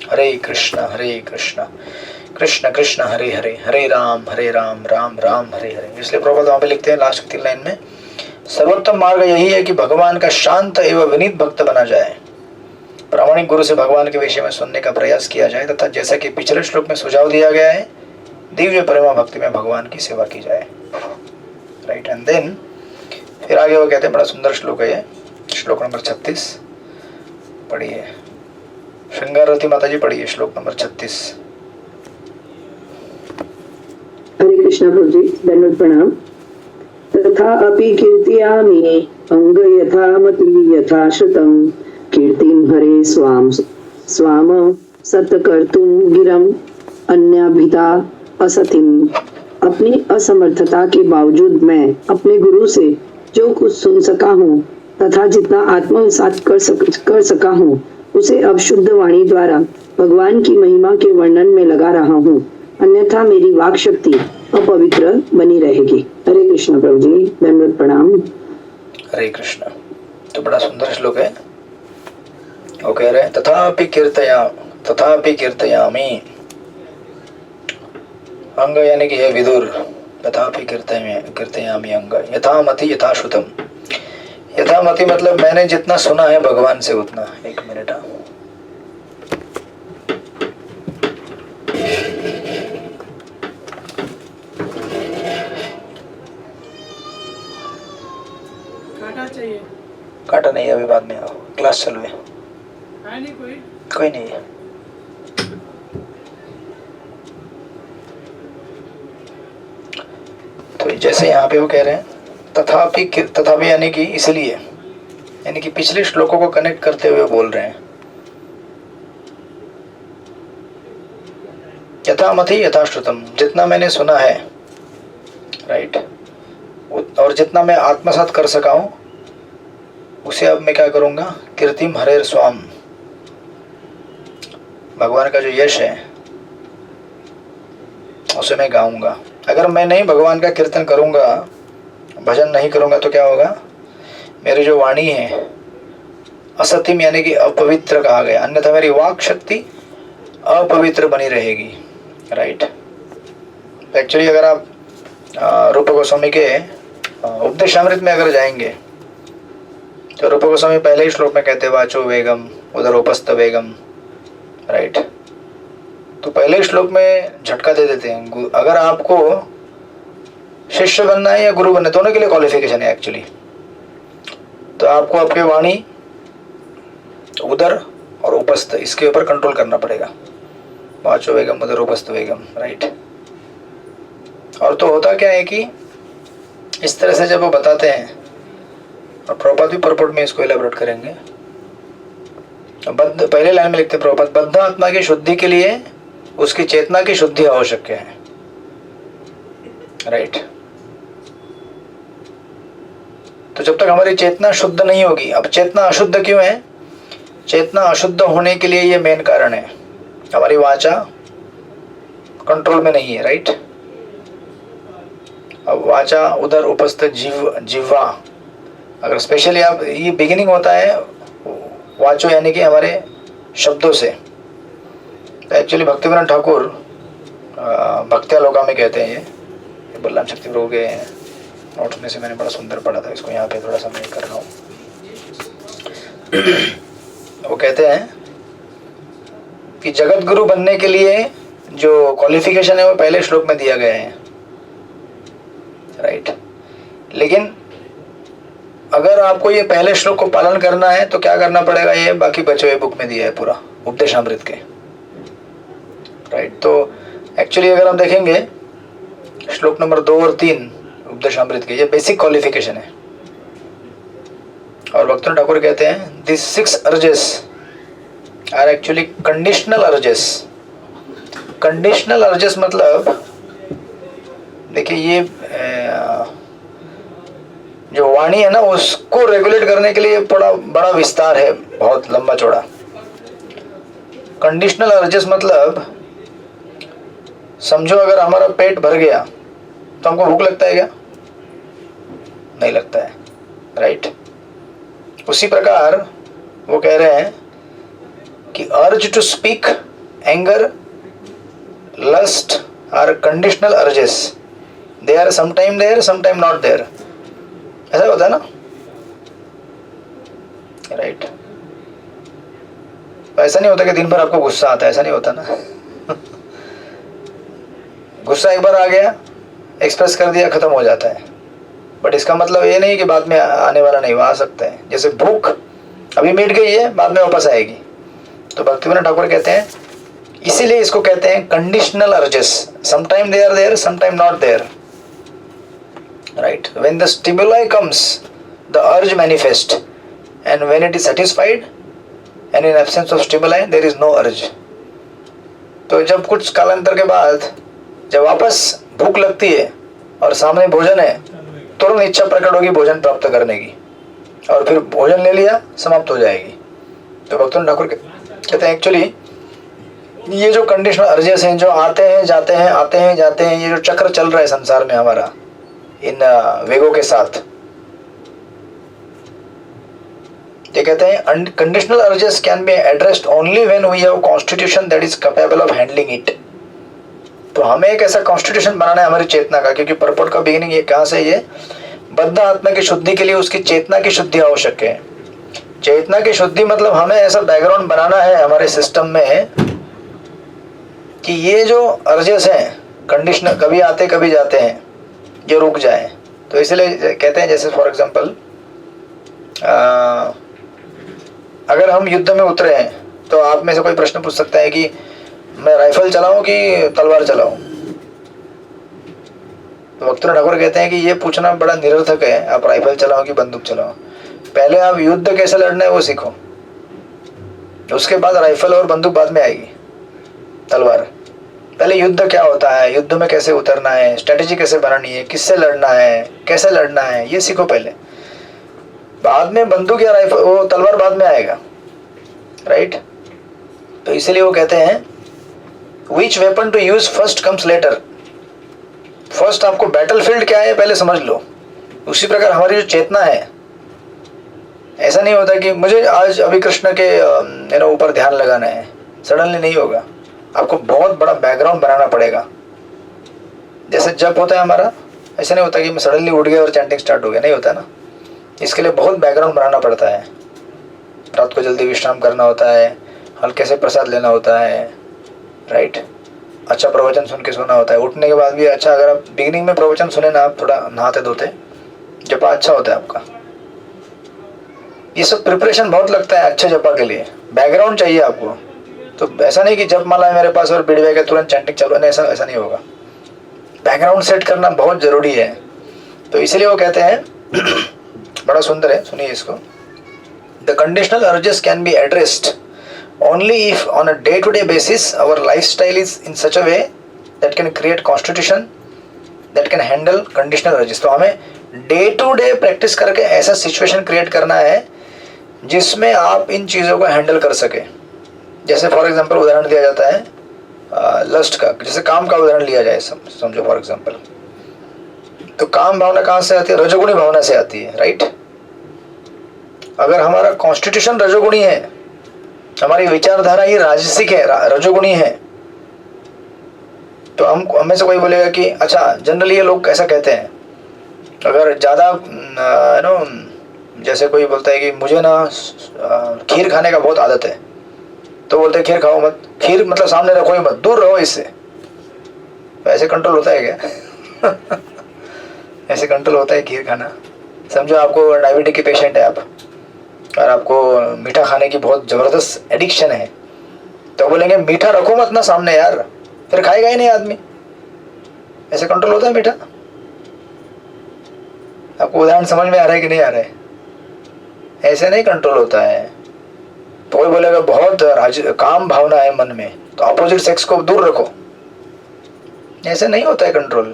हरे कृष्ण कृष्ण कृष्ण हरे हरे, हरे राम राम राम हरे हरे। इसलिए प्रभुपाद वहाँ पे लिखते हैं लास्ट की 3 लाइन में, सर्वोत्तम मार्ग यही है कि भगवान का शांत एवं विनीत भक्त बना जाए, प्रामाणिक गुरु से भगवान के विषय में सुनने का प्रयास किया जाए, तथा जैसा कि पिछले श्लोक में सुझाव दिया गया है, दिव्य प्रेमा भक्ति में भगवान की सेवा की जाए। राइट। एंड देन फिर आगे वो कहते हैं, बड़ा सुंदर श्लोक है ये, श्लोक नंबर 36 पढ़िए। श्रृंगारवती माता जी पढ़िए श्लोक नंबर 36। हरे कृष्ण प्रभु जी, दंडवत प्रणाम। तथा अपि कीर्तयामि अंग यथा मति यथा श्रुतं कीर्तिं हरे स्वाम सत्कर्तुं गिरं अन्याभिता असतिम। अपनी असमर्थता के बावजूद मैं अपने गुरु से जो कुछ सुन सका हूँ तथा जितना आत्मविश्वास कर सका हूँ, उसे अब शुद्ध वाणी द्वारा भगवान की महिमा के वर्णन में लगा रहा हूँ, अन्यथा मेरी वाक शक्ति अपवित्र बनी रहेगी। हरे कृष्ण प्रभु जी, दंडवत प्रणाम। हरे कृष्ण। तो बड़ा सुंदर श्लोक है। वो कह रहे हैं, तथापि कीर्तयामि अंग यानी कि हे विदुर, तथापि कीर्तयामि अंग यथा मति यथा श्रुतम। यथा मति मतलब मैंने जितना सुना है भगवान से उतना। एक मिनट। चाहिए काटा नहीं, अभी बाद में आओ, क्लास चालू है। नहीं कोई नहीं है। तो जैसे यहाँ पे वो कह रहे हैं तथापि यानी कि इसलिए, यानी कि पिछले श्लोकों को कनेक्ट करते हुए बोल रहे हैं। यथा मति यथा श्रुतम, जितना मैंने सुना है, राइट, और जितना मैं आत्मसात कर सका हूं, उसे अब मैं क्या करूंगा, कीर्तिम हरेर स्वाम, भगवान का जो यश है उसे मैं गाऊंगा। अगर मैं नहीं भगवान का कीर्तन करूंगा, भजन नहीं करूंगा, तो क्या होगा, मेरी जो वाणी है असत्यम यानी कि अपवित्र कहा गया, अन्यथा मेरी वाक शक्ति अपवित्र बनी रहेगी। राइट। एक्चुअली अगर आप रूप गोस्वामी के उपदेशामृत में अगर जाएंगे तो रूप गोस्वामी पहले ही श्लोक में कहते वाचो वेगम उधर उपस्थ वेगम। राइट। तो पहले ही श्लोक में झटका दे देते हैं, अगर आपको शिष्य बनना है या गुरु बनना है, दोनों के लिए क्वालिफिकेशन है एक्चुअली। तो आपको आपकी वाणी उदर और उपस्थ, इसके ऊपर कंट्रोल करना पड़ेगा। वाचो वेगम उदर उपस्थ वेगम, राइट। और तो होता क्या है कि इस तरह से जब वो बताते हैं, और प्रभुपाद भी परपोर्ट में इसको एलेबोरेट करेंगे। बद्ध, पहले लाइन में लिखते हैं प्रभुपाद, बद्ध आत्मा की शुद्धि के लिए उसकी चेतना की शुद्धि आवश्यक है, राइट। तो जब तक हमारी चेतना शुद्ध नहीं होगी, अब चेतना अशुद्ध क्यों है? चेतना अशुद्ध होने के लिए ये मेन कारण है, हमारी वाचा कंट्रोल में नहीं है, राइट। अब वाचा, उदर, उपस्थ, जिह्वा, अगर स्पेशली आप, ये बिगिनिंग होता है वाचो यानी कि हमारे शब्दों से। तो एक्चुअली भक्तिविनोद ठाकुर भक्त्या लोका में कहते हैं, ये बलराम शक्ति प्रभु के नोट्स में से मैंने बड़ा सुंदर पढ़ा था, इसको यहाँ पे थोड़ा सा मैं कर रहा हूँ। वो कहते हैं कि जगत गुरु बनने के लिए जो क्वालिफिकेशन है वो पहले श्लोक में दिया गया है, राइट। लेकिन अगर आपको ये पहले श्लोक को पालन करना है तो क्या करना पड़ेगा? ये बाकी बचे हुए बुक में दिया है पूरा, उपदेशामृत के, राइट। तो एक्चुअली अगर हम देखेंगे श्लोक नंबर 2 और 3 उपदेशामृत के, ये बेसिक क्वालिफिकेशन है। और भक्तिविनोद ठाकुर कहते हैं this 6 urges are actually conditional urges. Conditional urges मतलब देखिए, ये जो वाणी है ना, उसको रेगुलेट करने के लिए बड़ा बड़ा विस्तार है, बहुत लंबा चौड़ा। कंडीशनल अर्जेस मतलब समझो अगर हमारा पेट भर गया तो हमको भूख लगता है क्या? नहीं लगता है, राइट। उसी प्रकार वो कह रहे हैं कि urge to speak, anger, lust are conditional urges, they are sometime there, sometime not there. ऐसा होता है ना, राइट। ऐसा नहीं होता कि दिन भर आपको गुस्सा आता है, ऐसा नहीं होता ना। गुस्सा एक बार आ गया, एक्सप्रेस कर दिया, खत्म हो जाता है। बट इसका मतलब ये नहीं कि बाद में आने वाला नहीं, वो आ सकता है। जैसे भूख अभी मिट गई है, बाद में वापस आएगी। तो भक्तिविनोद ठाकुर कहते हैं, इसीलिए इसको कहते हैं conditional urges, sometime they are there, sometime not there, right? When the stimuli comes, the urge manifest, and when it is satisfied, and in absence of stimuli, there is no urge. तो जब कुछ कालांतर के बाद जब वापस भूख लगती है और सामने भोजन है, तुरंत इच्छा प्रकट होगी भोजन प्राप्त करने की, और फिर भोजन ले लिया, समाप्त हो जाएगी। तो भक्तिविनोद ठाकुर कहते हैं एक्चुअली ये जो कंडीशनल अर्जेस हैं, जो आते हैं जाते हैं, आते हैं जाते हैं, ये जो चक्र चल रहा है संसार में हमारा इन वेगों के साथ, ये कहते हैं conditional urges can be addressed only when we have constitution that is capable of handling it. तो हमें एक ऐसा कॉन्स्टिट्यूशन बनाना है हमारी चेतना का, क्योंकि परपोर्ट का बिगिनिंग ये कहाँ से, ये बद्ध आत्मा की शुद्धि के लिए उसकी चेतना की शुद्धि आवश्यक है। चेतना की शुद्धि मतलब हमें ऐसा बैकग्राउंड बनाना है हमारे सिस्टम में कि ये जो अर्जेस हैं कंडीशनल, कभी आते कभी जाते हैं, ये रुक जाए। तो इसलिए कहते हैं, जैसे फॉर एग्जांपल अगर हम युद्ध में उतरे हैं तो आप में से कोई प्रश्न पूछ सकता है कि मैं राइफल चलाऊं कि तलवार चलाऊं। तो भक्तिविनोद ठाकुर कहते हैं कि ये पूछना बड़ा निरर्थक है, आप राइफल चलाओ कि बंदूक चलाओ। पहले आप युद्ध कैसे लड़ना है वो सीखो, उसके बाद राइफल और बंदूक बाद में आएगी, तलवार। पहले युद्ध क्या होता है, युद्ध में कैसे उतरना है, स्ट्रेटेजी कैसे बनानी है, किससे लड़ना है, कैसे लड़ना है, ये सीखो पहले। बाद में बंदूक या राइफल, वो तलवार बाद में आएगा, राइट। तो इसीलिए वो कहते हैं which weapon to use first comes later. First आपको बैटलफील्ड क्या है पहले समझ लो। उसी प्रकार हमारी जो चेतना है, ऐसा नहीं होता कि मुझे आज अभी कृष्ण के ऊपर ध्यान लगाना है, सडनली नहीं होगा। आपको बहुत बड़ा बैकग्राउंड बनाना पड़ेगा। जैसे जप होता है हमारा, ऐसा नहीं होता कि मैं सडनली उठ गया और चैंटिंग स्टार्ट हो गया, नहीं होता ना। इसके लिए बहुत बैकग्राउंड बनाना पड़ता है। रात को जल्दी विश्राम करना होता है, हल्के से प्रसाद लेना होता है, राइट। अच्छा प्रवचन सुन के सोना होता है। उठने के बाद भी अच्छा, अगर आप बिगिनिंग में प्रवचन सुने ना, आप थोड़ा नहाते धोते, जपा अच्छा होता है आपका। ये सब प्रिपरेशन बहुत लगता है अच्छे जपा के लिए, बैकग्राउंड चाहिए आपको। तो ऐसा नहीं कि जप माला है मेरे पास और बीड़ी के तुरंत चैंटिंग चलो, नहीं, ऐसा नहीं होगा। बैकग्राउंड सेट करना बहुत जरूरी है। तो इसलिए वो कहते हैं बड़ा सुंदर है, सुनिए इसको। The conditional urges can be addressed only if on a day to day basis our lifestyle is in such a way that can create constitution that can handle conditional urges. तो हमें day to day practice करके ऐसा situation create करना है जिसमें आप इन चीज़ों को हैंडल कर सके। जैसे फॉर एग्जांपल उदाहरण दिया जाता है लस्ट का, जैसे काम का उदाहरण लिया जाए, समझो फॉर एग्जांपल, तो काम भावना कहाँ से आती है? रजोगुणी भावना से आती है, राइट। अगर हमारा कॉन्स्टिट्यूशन रजोगुणी है, हमारी विचारधारा ही राजसिक है, रजोगुणी है, तो हमें से कोई बोलेगा कि अच्छा जनरली ये लोग ऐसा कहते हैं, अगर ज़्यादा जैसे कोई बोलता है कि मुझे ना खीर खाने का बहुत आदत है, तो बोलते हैं खीर खाओ मत, खीर मतलब सामने रखो ही मत, दूर रहो इससे। तो ऐसे कंट्रोल होता है क्या? ऐसे कंट्रोल होता है खीर खाना? समझो आपको डायबिटीज के पेशेंट है आप, और आपको मीठा खाने की बहुत ज़बरदस्त एडिक्शन है, तो बोलेंगे मीठा रखो मत ना सामने यार, फिर खाएगा ही नहीं आदमी। ऐसे कंट्रोल होता है मीठा? आपको उदाहरण समझ में आ रहा है कि नहीं आ रहा है? ऐसे नहीं कंट्रोल होता है। तो कोई बोलेगा बहुत काम भावना है मन में, तो अपोजिट सेक्स को दूर रखो, ऐसे नहीं होता है कंट्रोल।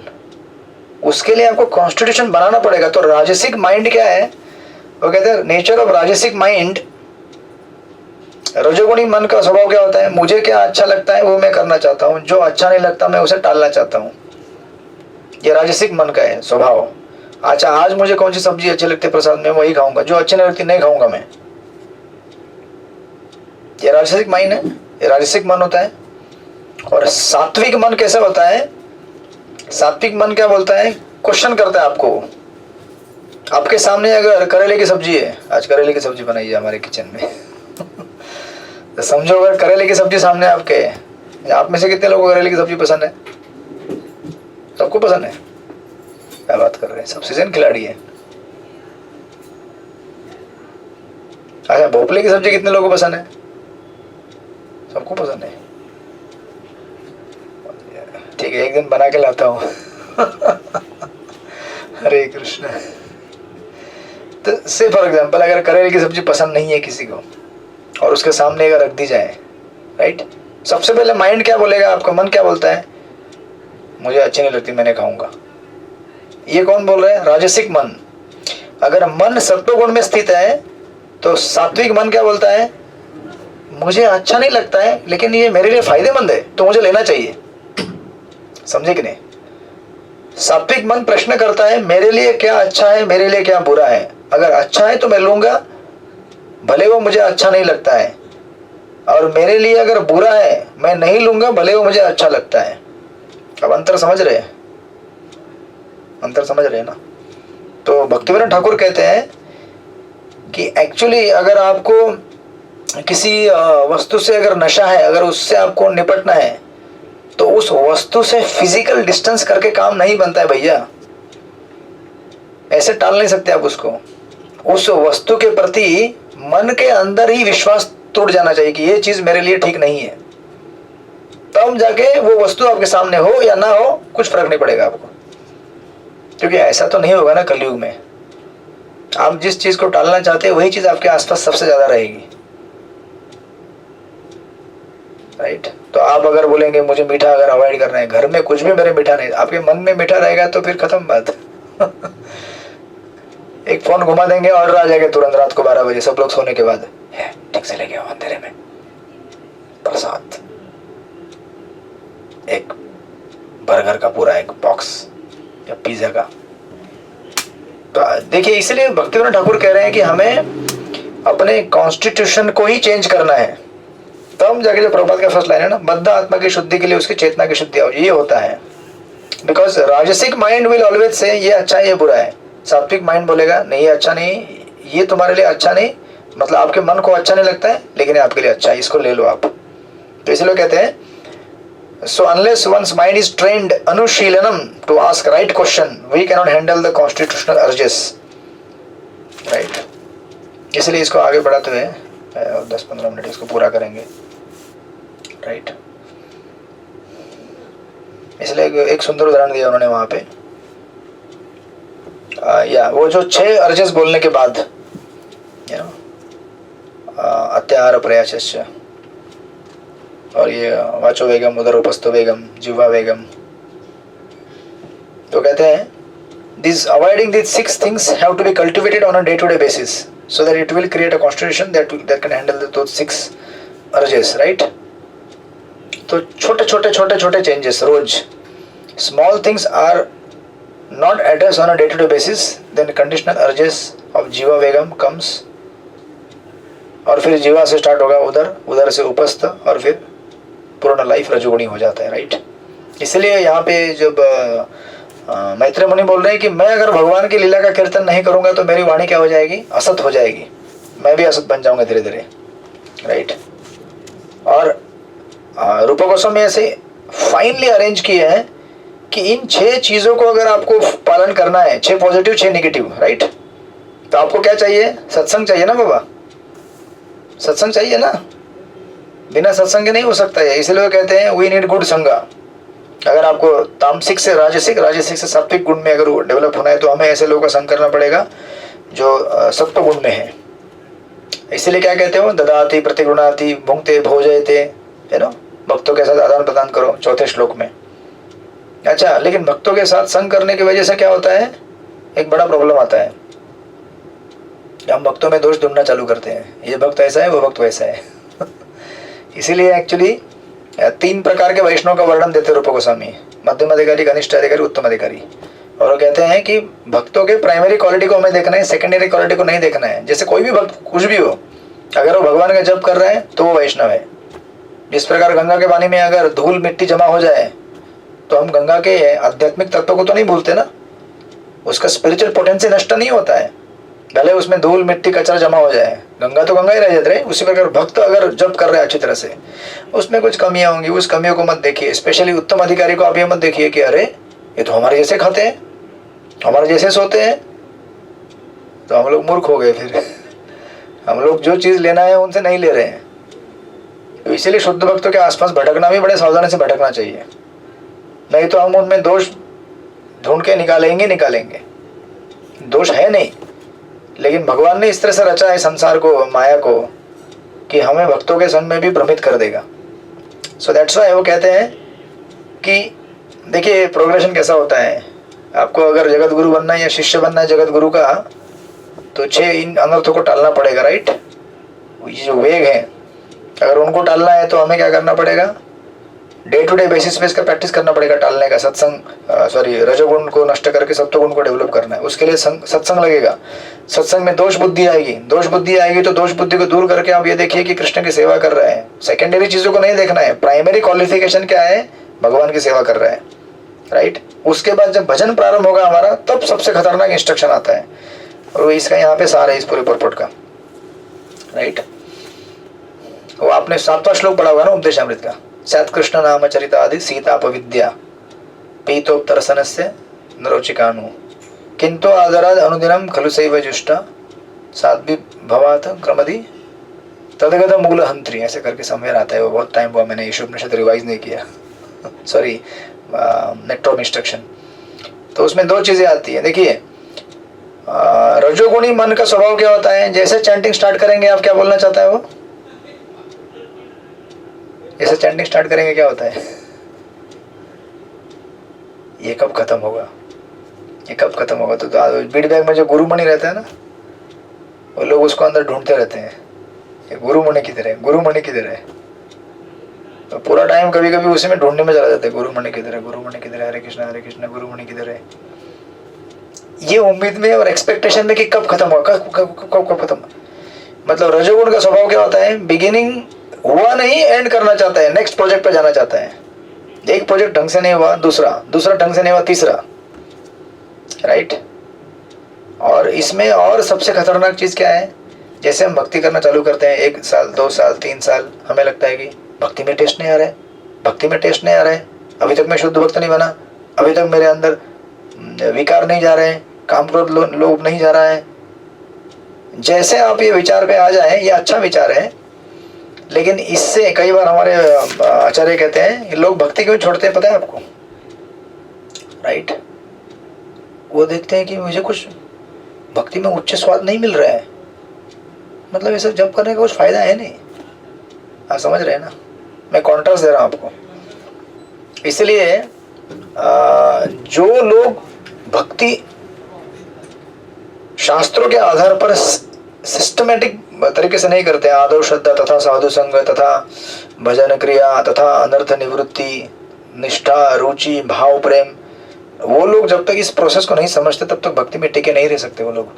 उसके लिए आपको कॉन्स्टिट्यूशन बनाना पड़ेगा। तो राजसिक माइंड क्या है? वो कहते हैं नेचर ऑफ राजसिक माइंड, रजोगुणी मन का स्वभाव क्या होता है? मुझे क्या अच्छा लगता है वो मैं करना चाहता हूँ, जो अच्छा नहीं लगता मैं उसे टालना चाहता हूँ। ये राजसिक मन का है स्वभाव। अच्छा आज मुझे कौन सी सब्जी अच्छी लगती है प्रसाद में, वही खाऊंगा, जो अच्छी नहीं लगती नहीं खाऊंगा मैं। ये राजसिक माइंड है, ये राजसिक मन होता है। और सात्विक मन कैसा होता है? सात्विक मन क्या बोलता है? क्वेश्चन करता है आपको। आपके सामने अगर करेले की सब्जी है, आज करेले की सब्जी बनाई है हमारे किचन में तो समझो अगर करेले की सब्जी सामने आपके, आप में से कितने लोगों को करेले की सब्जी पसंद है? सबको पसंद है? क्या बात कर रहे हैं, सब सीजन खिलाड़ी है। अच्छा भोपले की सब्जी कितने लोगों को पसंद है? सबको पसंद है। ठीक है, एक दिन बना के लाता हूँ हरे कृष्ण। तो से फॉर एग्जाम्पल अगर करेले की सब्जी पसंद नहीं है किसी को और उसके सामने अगर रख दी जाए, राइट, सबसे पहले माइंड क्या बोलेगा? आपका मन क्या बोलता है? मुझे अच्छी नहीं लगती, मैं नहीं खाऊंगा। ये कौन बोल रहा है? राजसिक मन। अगर मन सत्व गुण में स्थित है तो सात्विक मन क्या बोलता है? मुझे अच्छा नहीं लगता है लेकिन ये मेरे लिए फायदेमंद है तो मुझे लेना चाहिए। समझे कि नहीं? सात्विक मन प्रश्न करता है मेरे लिए क्या अच्छा है, मेरे लिए क्या बुरा है। अगर अच्छा है तो मैं लूंगा, भले वो मुझे अच्छा नहीं लगता है, और मेरे लिए अगर बुरा है मैं नहीं लूंगा, भले वो मुझे अच्छा लगता है। अब अंतर समझ रहे हैं? अंतर समझ रहे हैं ना? तो भक्तिविनोद ठाकुर कहते हैं कि एक्चुअली अगर आपको किसी वस्तु से अगर नशा है, अगर उससे आपको निपटना है, तो उस वस्तु से फिजिकल डिस्टेंस करके काम नहीं बनता है भैया। ऐसे टाल नहीं सकते आप उसको। उस वस्तु के प्रति मन के अंदर ही विश्वास टूट जाना चाहिए कि ये चीज मेरे लिए ठीक नहीं है, तब जाके वो वस्तु आपके सामने हो या ना हो कुछ फर्क नहीं पड़ेगा आपको। क्योंकि ऐसा तो नहीं होगा ना कलयुग में। आप जिस चीज को टालना चाहते हैं वही चीज आपके आसपास सबसे ज्यादा रहेगी, राइट। तो आप अगर बोलेंगे मुझे मीठा अगर अवॉइड करना है, घर में कुछ भी मेरे मीठा नहीं, आपके मन में मीठा रहेगा तो फिर खत्म बात एक फोन घुमा देंगे, ऑर्डर आ जाएगा तुरंत रात को 12 बजे सब लोग सोने के बाद, ठीक से लेके आओ अंधेरे में प्रसाद, एक बर्गर का पूरा एक बॉक्स या पिज्जा का। तो देखिए इसलिए भक्तिविनोद ठाकुर कह रहे हैं कि हमें अपने कॉन्स्टिट्यूशन को ही चेंज करना है, तब जाके जो प्रभुपाद का फर्स्ट लाइन है ना, बद्ध आत्मा की शुद्धि के लिए उसकी चेतना की शुद्धि हो, ये होता है। बिकॉज राजसिक माइंड विल ऑलवेज से ये अच्छा है ये बुरा है, सात्विक माइंड बोलेगा नहीं ये अच्छा नहीं, ये तुम्हारे लिए अच्छा नहीं, मतलब आपके मन को अच्छा नहीं लगता है लेकिन आपके लिए अच्छा है, इसको ले लो आप। तो इसलिए कहते हैं so unless one's mind is trained anushilanam to ask right question, we cannot handle the constitutional urges, right? इसलिए इसको आगे बढ़ाते हुए 10-15 मिनट इसको पूरा करेंगे, राइट। इसलिए एक सुंदर उदाहरण दिया उन्होंने वहाँ पे, या वो जो 6 अर्जेस बोलने के बाद, यू नो, अत्याहार प्रयासस्य, और ये वाचो वेगम, उदर उपस्थो वेगम, जिह्वा वेगम, तो कहते हैं these avoiding these 6 things have to be cultivated on a day-to-day basis so that it will create a constitution that can handle those 6 urges, right? तो छोटे changes rose, small things are not addressed on a day-to-day basis, then conditional urges of jiva vegam comes, और फिर जीवा से start होगा उधर से उपस्थ, और फिर पूर्ण लाइफ रजोगुणी हो जाता है, राइट। इसलिए यहाँ पे जब मैत्रेय मुनि बोल रहे हैं कि मैं अगर भगवान की लीला का कीर्तन नहीं करूंगा तो मेरी वाणी क्या हो जाएगी, असत हो जाएगी, मैं भी असत बन जाऊंगा धीरे धीरे, राइट। और रूप गोस्वामी ऐसे फाइनली अरेंज किए हैं कि इन 6 चीजों को अगर आपको पालन करना है, 6 पॉजिटिव 6 नेगेटिव, राइट, तो आपको क्या चाहिए, सत्संग चाहिए ना बाबा, सत्संग चाहिए ना, बिना सत्संग के नहीं हो सकता है। इसलिए वो कहते हैं वी नीड गुड संगा। अगर आपको तामसिक से राजसिक, राजसिक से सात्विक गुण में अगर डेवलप होना है तो हमें ऐसे लोगों का संग करना पड़ेगा जो सत्व गुण में है। इसीलिए क्या कहते हो, ददाति प्रतिगुणाति भुंक्ते भोजयते, है ना, भक्तों के साथ आदान प्रदान करो, 4थे श्लोक में। अच्छा, लेकिन भक्तों के साथ संग करने की वजह से क्या होता है, एक बड़ा प्रॉब्लम आता है, हम भक्तों में दोष ढूंढना चालू करते हैं, ये भक्त ऐसा है, वो भक्त वैसा है। इसीलिए एक्चुअली 3 प्रकार के वैष्णव का वर्णन देते रूप गोस्वामी, मध्यम अधिकारी, कनिष्ठ अधिकारी, उत्तम अधिकारी। और वो कहते हैं कि भक्तों के प्राइमरी क्वालिटी को हमें देखना है, सेकेंडरी क्वालिटी को नहीं देखना है। जैसे कोई भी भक्त कुछ भी हो, अगर वो भगवान का जप कर रहा है तो वो वैष्णव है। जिस प्रकार गंगा के पानी में अगर धूल मिट्टी जमा हो जाए तो हम गंगा के आध्यात्मिक तत्व को तो नहीं भूलते ना, उसका स्पिरिचुअल पोटेंशियल नष्ट नहीं होता है, भले उसमें धूल मिट्टी कचरा जमा हो जाए, गंगा तो गंगा ही रह जाते रहे। उसी प्रकार भक्त अगर जप कर रहे हैं अच्छी तरह से, उसमें कुछ कमियां होंगी, उस कमियों को मत देखिए। स्पेशली उत्तम अधिकारी को आप ये मत देखिए कि अरे ये तो हमारे जैसे खाते हैं, हमारे जैसे सोते हैं, तो हम लोग मूर्ख हो गए। फिर हम लोग जो चीज़ लेना है उनसे नहीं ले रहे हैं। तो इसीलिए शुद्ध भक्तों के आसपास भटकना भी बड़े सावधानी से भटकना चाहिए, नहीं तो हम उनमें दोष ढूंढ के निकालेंगे। दोष है नहीं, लेकिन भगवान ने इस तरह से रचा है संसार को, माया को, कि हमें भक्तों के संग में भी भ्रमित कर देगा। सो दैट्स व्हाई वो कहते हैं कि देखिए प्रोग्रेशन कैसा होता है। आपको अगर जगत गुरु बनना है या शिष्य बनना है जगत गुरु का, तो 6 इन अनर्थों को टालना पड़ेगा, राइट। ये जो वेग है, अगर उनको टालना है तो हमें क्या करना पड़ेगा, डे टू डे बेसिस पे इसका प्रैक्टिस करना पड़ेगा टालने का। रजोगुण को नष्ट करके सत्वगुण को डेवलप करना है, उसके लिए सत्संग लगेगा। सत्संग में दोष बुद्धि आएगी तो दोष बुद्धि को दूर करके आप ये देखिए कि कृष्ण की सेवा कर रहे हैं। सेकेंडरी चीजों को नहीं देखना है, प्राइमरी क्वालिफिकेशन क्या है, भगवान की सेवा कर रहे हैं, राइट। उसके बाद जब भजन प्रारंभ होगा हमारा, तब सबसे खतरनाक इंस्ट्रक्शन आता है, और इसका यहाँ पे सार है इस पूरे परपोर्ट का, राइट। वो आपने 7वां श्लोक पढ़ा होगा ना उपदेशामृत का, सत कृष्ण नाम चरित आदि सीतापविद्या पीतोत्तरसनस्य नरोचिकानु किंतु आदराद अनुदिनम खलु सैव जुष्टा साध्वी भवात क्रमदि तदगत मूल हंत्री, ऐसे करके समवेर आता है। वो बहुत टाइम हुआ मैंने ईशोपनिषद रिवाइज नहीं किया, सॉरी, नेट्रोम इंस्ट्रक्शन। तो उसमें 2 चीजें आती है। देखिए रजोगुणी मन का स्वभाव क्या होता है, जैसे चैंटिंग स्टार्ट करेंगे, आप क्या बोलना चाहता है वो, जैसे चैंटिंग स्टार्ट करेंगे क्या होता है, ये कब खत्म होगा, ये कब खत्म होगा। तो फीडबैक में जो गुरुमणि रहता है ना, वो लोग उसको अंदर ढूंढते रहते हैं, ये गुरुमणि किधर है, गुरुमणि किधर है। तो पूरा टाइम कभी कभी उसी में ढूंढने में चला जाता है, गुरुमणि किधर है, गुरुमणि किधर है, हरे कृष्ण गुरुमणि किधर है। ये उम्मीद में और एक्सपेक्टेशन में कि कब खत्म होगा, कब खत्म। मतलब रजोगुण का स्वभाव क्या होता है, बिगिनिंग हुआ नहीं, एंड करना चाहता है, नेक्स्ट प्रोजेक्ट पे जाना चाहता है। एक प्रोजेक्ट ढंग से नहीं हुआ, दूसरा ढंग से नहीं हुआ, तीसरा, राइट। और इसमें और सबसे खतरनाक चीज क्या है, जैसे हम भक्ति करना चालू करते हैं 1 साल 2 साल 3 साल, हमें लगता है कि भक्ति में टेस्ट नहीं आ रहा है, अभी तक मैं शुद्ध भक्त नहीं बना, अभी तक मेरे अंदर विकार नहीं जा रहे हैं, काम क्रोध लोभ नहीं जा रहा है, जैसे आप ये विचार पे आ जाएं, ये अच्छा विचार है, लेकिन इससे कई बार हमारे आचार्य कहते हैं ये लोग भक्ति क्यों छोड़ते हैं, पता है आपको? राइट, वो देखते हैं कि मुझे कुछ भक्ति में उच्च स्वाद नहीं मिल रहा है, मतलब ये सब जप करने का कुछ फायदा है नहीं। आप समझ रहे हैं ना, मैं कॉन्ट्रास्ट दे रहा हूं आपको। इसलिए जो लोग भक्ति शास्त्रों के आधार पर सिस्टमेटिक तरीके से नहीं करते, आदर श्रद्धा तथा साधु संग तथा भजन क्रिया तथा अनर्थ निवृत्ति, निष्ठा, रुचि, भाव, प्रेम, वो लोग जब तक इस प्रोसेस को नहीं समझते तब तक भक्ति में टिके नहीं रह सकते वो लोग।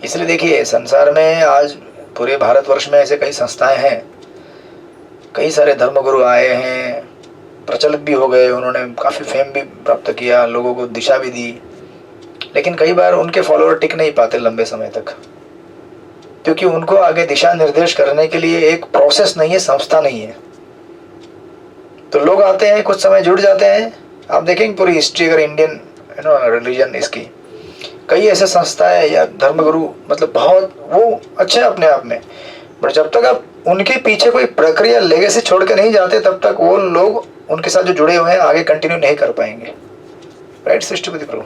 इसलिए देखिए, संसार में आज पूरे भारतवर्ष में ऐसे कई संस्थाएं हैं, कई सारे धर्मगुरु आए हैं, प्रचलित भी हो गए, उन्होंने काफ़ी फेम भी प्राप्त किया, लोगों को दिशा भी दी, लेकिन कई बार उनके फॉलोअर टिक नहीं पाते लंबे समय तक, क्योंकि उनको आगे दिशा निर्देश करने के लिए एक प्रोसेस नहीं है, संस्था नहीं है। तो लोग आते हैं, कुछ समय जुड़ जाते हैं, आप देखेंगे पूरी हिस्ट्री अगर इंडियन रिलीजन इसकी, कई ऐसे संस्थाएं या धर्मगुरु मतलब बहुत वो अच्छे हैं अपने आप में, बट जब तक आप उनके पीछे कोई प्रक्रिया लेगेसी छोड़ के नहीं जाते तब तक वो लोग उनके साथ जो जुड़े हुए हैं आगे कंटिन्यू नहीं कर पाएंगे। राइट, सृष्टिपति प्रभु।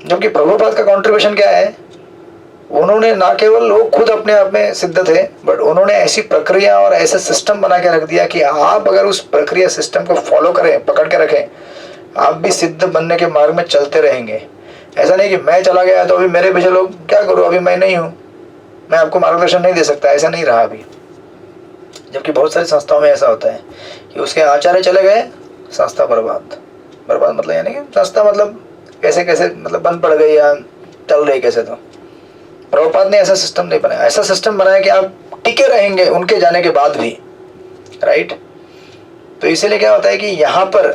जबकि प्रभुपाद का कंट्रीब्यूशन क्या है, उन्होंने ना केवल वो खुद अपने आप में सिद्ध थे, बट उन्होंने ऐसी प्रक्रिया और ऐसा सिस्टम बना के रख दिया कि आप अगर उस प्रक्रिया सिस्टम को फॉलो करें, पकड़ के रखें, आप भी सिद्ध बनने के मार्ग में चलते रहेंगे। ऐसा नहीं कि मैं चला गया तो अभी मेरे पीछे लोग क्या करूँ, अभी मैं नहीं हूँ, मैं आपको मार्गदर्शन नहीं दे सकता, ऐसा नहीं रहा अभी। जबकि बहुत सारी संस्थाओं में ऐसा होता है कि उसके आचार्य चले गए, संस्था बर्बाद। बर्बाद मतलब यानी कि संस्था मतलब कैसे कैसे मतलब बंद पड़ गई या चल रही कैसे। तो प्रभुपाद ने ऐसा सिस्टम नहीं बनाया, ऐसा सिस्टम बनाया कि आप टिके रहेंगे उनके जाने के बाद भी। राइट, तो इसीलिए क्या होता है कि यहाँ पर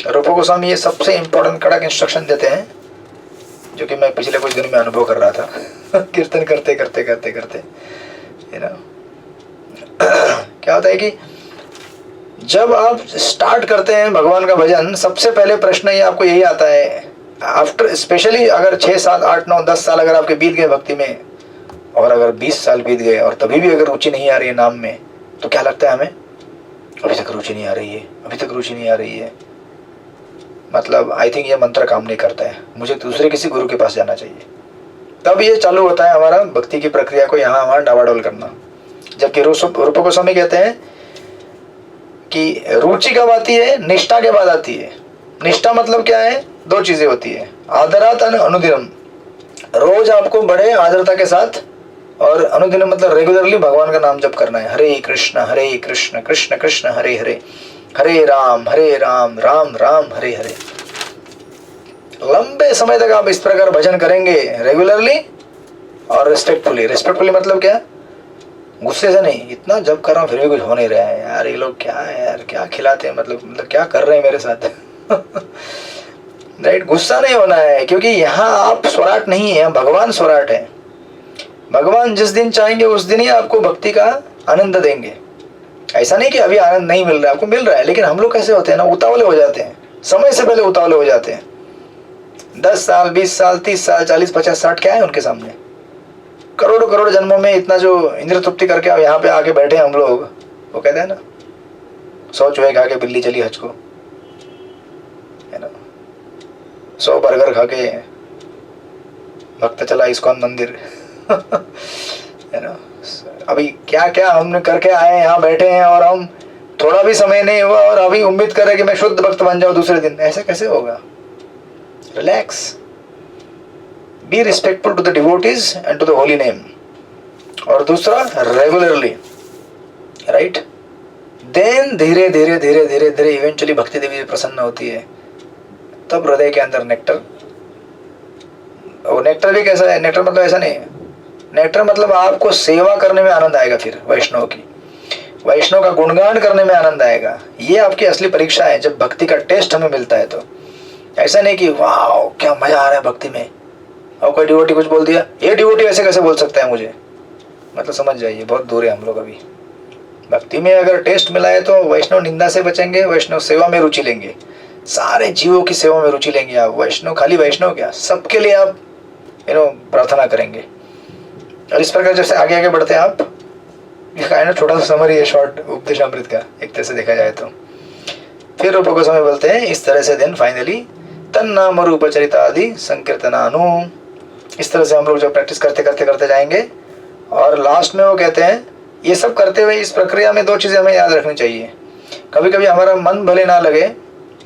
रूप गोस्वामी ये सबसे इम्पोर्टेंट कड़क इंस्ट्रक्शन देते हैं, जो कि मैं पिछले कुछ दिन में अनुभव कर रहा था कीर्तन करते करते करते करते क्या होता है कि जब आप स्टार्ट करते हैं भगवान का भजन, सबसे पहले प्रश्न ये आपको यही आता है, आफ्टर स्पेशली अगर 6, 7, 8, 9, 10 साल अगर आपके बीत गए भक्ति में, और अगर 20 साल बीत गए और तभी भी अगर रुचि नहीं आ रही है नाम में, तो क्या लगता है हमें, अभी तक रुचि नहीं आ रही है, अभी तक रुचि नहीं आ रही है, मतलब आई थिंक ये मंत्र काम नहीं करता है, मुझे दूसरे किसी गुरु के पास जाना चाहिए। तब ये चालू होता है हमारा भक्ति की प्रक्रिया को यहाँ वहाँ डावाडोल करना। जबकि रूप गोस्वामी कहते हैं कि रुचि कब आती है, निष्ठा के बाद आती है। निष्ठा मतलब क्या है, 2 चीजें होती है, आदरात और अनुदिनम, रोज आपको बड़े आदरता के साथ, और अनुदिनम मतलब रेगुलरली भगवान का नाम जप करना है, हरे कृष्ण कृष्ण कृष्ण हरे हरे, हरे राम राम राम हरे हरे। लंबे समय तक आप इस प्रकार भजन करेंगे रेगुलरली और रिस्पेक्टफुली मतलब क्या, गुस्से से नहीं, इतना जब कर रहा हूँ फिर भी कुछ हो नहीं रहा है यार, ये लोग क्या है यार, क्या खिलाते हैं, मतलब क्या कर रहे हैं मेरे साथ राइट, गुस्सा नहीं होना है, क्योंकि यहाँ आप स्वराट नहीं है, भगवान स्वराट है। भगवान जिस दिन चाहेंगे उस दिन ही आपको भक्ति का आनंद देंगे। ऐसा नहीं कि अभी आनंद नहीं मिल रहा है, आपको मिल रहा है, लेकिन हम लोग कैसे होते हैं ना, उतावले हो जाते हैं, समय से पहले उतावले हो जाते हैं। 10 साल 20 साल 30 साल 40 50 60 क्या है उनके सामने, करोड़ों जन्मों में इतना जो इंद्र तृप्ति करके अब यहाँ पे आके बैठे हम लोग, वो कहते हैं ना 100 चूहे खा के बिल्ली चली हज को, है ना, 100 बर्गर खा के भक्त चला इस्कॉन मंदिर है ना। अभी क्या क्या हमने करके आए, यहाँ बैठे हैं और हम थोड़ा भी समय नहीं हुआ और अभी उम्मीद कर रहे कि मैं शुद्ध भक्त बन जाऊं दूसरे दिन, ऐसे कैसे होगा। Relax, be respectful to the devotees and to the holy name. और दूसरा रेगुलरली, राइट, देन धीरे धीरे धीरे धीरे धीरे इवेंचुअली भक्ति देवी प्रसन्न होती है, तब हृदय के अंदर नेक्टर। और नेक्टर भी कैसा है, नेक्टर मतलब ऐसा नहीं, नेक्टर मतलब आपको सेवा करने में आनंद आएगा, फिर वैष्णव की, वैष्णव का गुणगान करने में आनंद आएगा। ये आपकी असली परीक्षा है, जब भक्ति का टेस्ट हमें मिलता है। तो ऐसा नहीं कि वाह क्या मजा आ रहा है भक्ति में, और कोई डिवोटी कुछ बोल दिया, ये डिवोटी ऐसे कैसे बोल सकता है मुझे, मतलब समझ जाइए बहुत दूर है हम लोग अभी। भक्ति में अगर टेस्ट मिला है तो वैष्णव निंदा से बचेंगे, वैष्णव सेवा में रुचि लेंगे, सारे जीवों की सेवा में रुचि लेंगे आप। वैष्णव खाली वैष्णव क्या, सबके लिए आप प्रार्थना करेंगे। और इस प्रकार जैसे आगे आगे बढ़ते हैं आप, ये काइंड ऑफ छोटा सा समरी है शॉर्ट उपदेशामृत का एक तरह से देखा जाए तो। फिर रूप गोस्वामी बोलते हैं इस तरह से देन फाइनली तन्नाम रूप चरित आदि संकीर्तनानु, इस तरह से हम लोग जब प्रैक्टिस करते करते करते जाएंगे और लास्ट में वो कहते हैं ये सब करते हुए इस प्रक्रिया में दो चीज़ें हमें याद रखनी चाहिए। कभी कभी हमारा मन भले ना लगे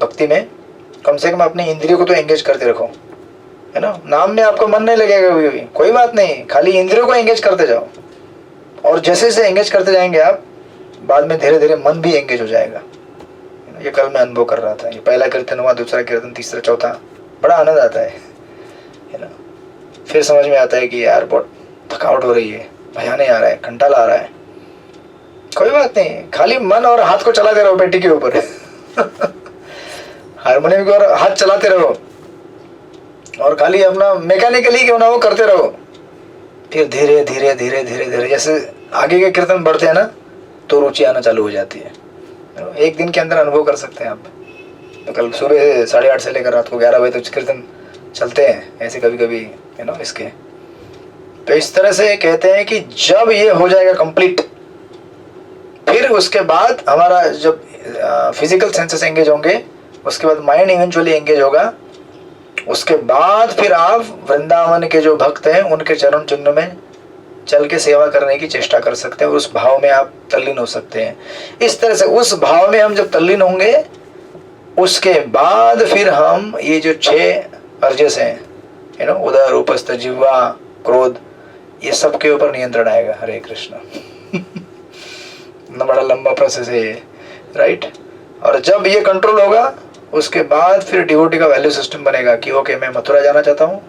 भक्ति में, कम से कम अपनी इंद्रियों को तो एंगेज करते रखो, है ना। नाम में आपको मन नहीं लगेगा कभी भी, कोई बात नहीं, खाली इंद्रियों को एंगेज करते जाओ। और जैसे जैसे एंगेज करते जाएंगे आप, बाद में धीरे धीरे मन भी एंगेज हो जाएगा। ये कल मैं अनुभव कर रहा था, ये पहला कीर्तन हुआ, दूसरा कीर्तन, तीसरा, चौथा, बड़ा आनंद आता है ना। फिर समझ में आता है कि यार बहुत थकावट हो रही है, भया नहीं आ रहा है, कंटाला आ रहा है, कोई बात नहीं, खाली मन और हाथ को चलाते रहो पेटी के ऊपर हारमोनियम के और हाथ चलाते रहो और खाली अपना मैकेनिकली क्यों ना वो करते रहो। फिर धीरे धीरे धीरे धीरे धीरे जैसे आगे के कीर्तन बढ़ते हैं ना तो रुचि आना चालू हो जाती है। एक दिन के अंदर अनुभव कर सकते हैं आप। तो कल सुबह 8:30 से लेकर रात को 11 बजे तक कीर्तन चलते हैं ऐसे कभी कभी, इसके। तो इस तरह से कहते हैं कि जब ये हो जाएगा कंप्लीट, फिर उसके बाद हमारा जब फिजिकल सेंसेस एंगेज होंगे, उसके बाद माइंड इवेंचुअली एंगेज होगा, उसके बाद फिर आप वृंदावन के जो भक्त हैं उनके चरण चिन्ह में चल के सेवा करने की चेष्टा कर सकते हैं और उस भाव में आप तल्लीन हो सकते हैं। इस तरह से उस भाव में हम जब तल्लीन होंगे, उसके बाद फिर हम ये जो 6 अर्जस हैं, उदर, उपस्थ, जिह्वा, क्रोध, ये सब के ऊपर नियंत्रण आएगा। हरे कृष्ण न बड़ा लंबा प्रोसेस है ये, राइट। और जब ये कंट्रोल होगा, उसके बाद फिर डिवोटी का वैल्यू सिस्टम बनेगा कि ओके मैं मथुरा जाना चाहता हूँ,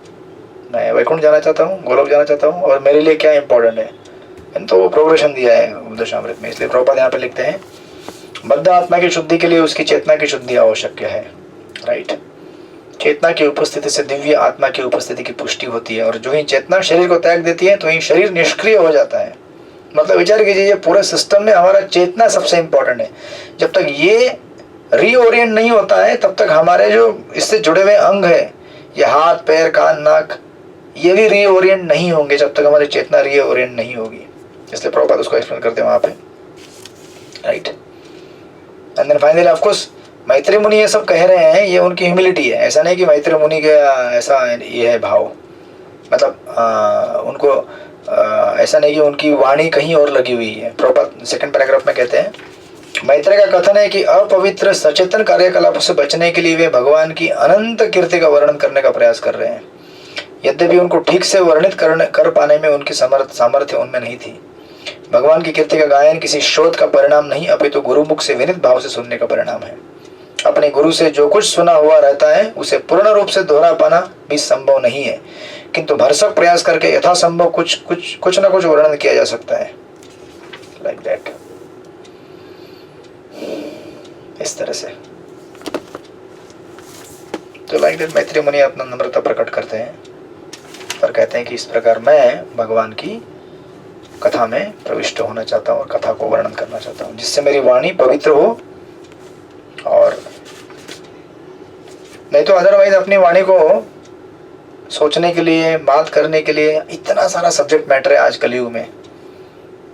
मैं वैकुंठ जाना चाहता हूँ, गोलोक जाना चाहता हूँ, और मेरे लिए क्या इंपॉर्टेंट है। तो वो प्रोग्रेशन दिया है उपदेशामृत में। इसलिए प्रभुपाद यहाँ पे लिखते हैं बद्ध आत्मा की शुद्धि के लिए उसकी चेतना की शुद्धि आवश्यक है, राइट। चेतना की उपस्थिति से दिव्य आत्मा की उपस्थिति की पुष्टि होती है, और जो ही चेतना शरीर को त्याग देती है तो ही शरीर निष्क्रिय हो जाता है। मतलब विचार कीजिए, पूरे सिस्टम में हमारा चेतना सबसे इंपॉर्टेंट है। जब तक ये रीओरिएंट नहीं होता है तब तक हमारे जो इससे जुड़े हुए अंग है, ये हाथ, पैर, कान, नाक, ये भी रीओरिएंट नहीं होंगे जब तक हमारी चेतना रीओरिएंट नहीं होगी। इसलिए प्रभुपाद उसको एक्सप्लेन करते हैं वहां पे, right. And then finally of course Maitri Muni ये सब कह रहे हैं, ये उनकी ह्यूमिलिटी है। ऐसा नहीं कि मैत्री मुनि का ऐसा ये है भाव, मतलब उनको ऐसा नहीं कि उनकी वाणी कहीं और लगी हुई है। प्रभुपाद सेकंड पैराग्राफ में कहते हैं मैत्रेय का कथन है कि अपवित्र सचेतन कार्यकलापों से बचने के लिए वे भगवान की अनंत कीर्ति का वर्णन करने का प्रयास कर रहे हैं। यद्यपि उनको ठीक से वर्णित कर पाने में उनकी सामर्थ्य उनमें नहीं थी। भगवान की कीर्ति का गायन किसी शोध का परिणाम नहीं, अपितु गुरुमुख से विनित भाव से सुनने का परिणाम है। अपने गुरु से जो कुछ सुना हुआ रहता है उसे पूर्ण रूप से दोहरा पाना भी संभव नहीं है, किंतु भरसक प्रयास करके यथासंभव कुछ न कुछ वर्णन किया जा सकता है। लाइक दैट, इस तरह से। तो लाइक दैट मैत्री मुनि अपना नम्रता प्रकट करते हैं और कहते हैं कि इस प्रकार मैं भगवान की कथा में प्रविष्ट होना चाहता हूँ और कथा को वर्णन करना चाहता हूँ, जिससे मेरी वाणी पवित्र हो। और नहीं तो अदरवाइज अपनी वाणी को सोचने के लिए, बात करने के लिए इतना सारा सब्जेक्ट मैटर है आज कलयुग में।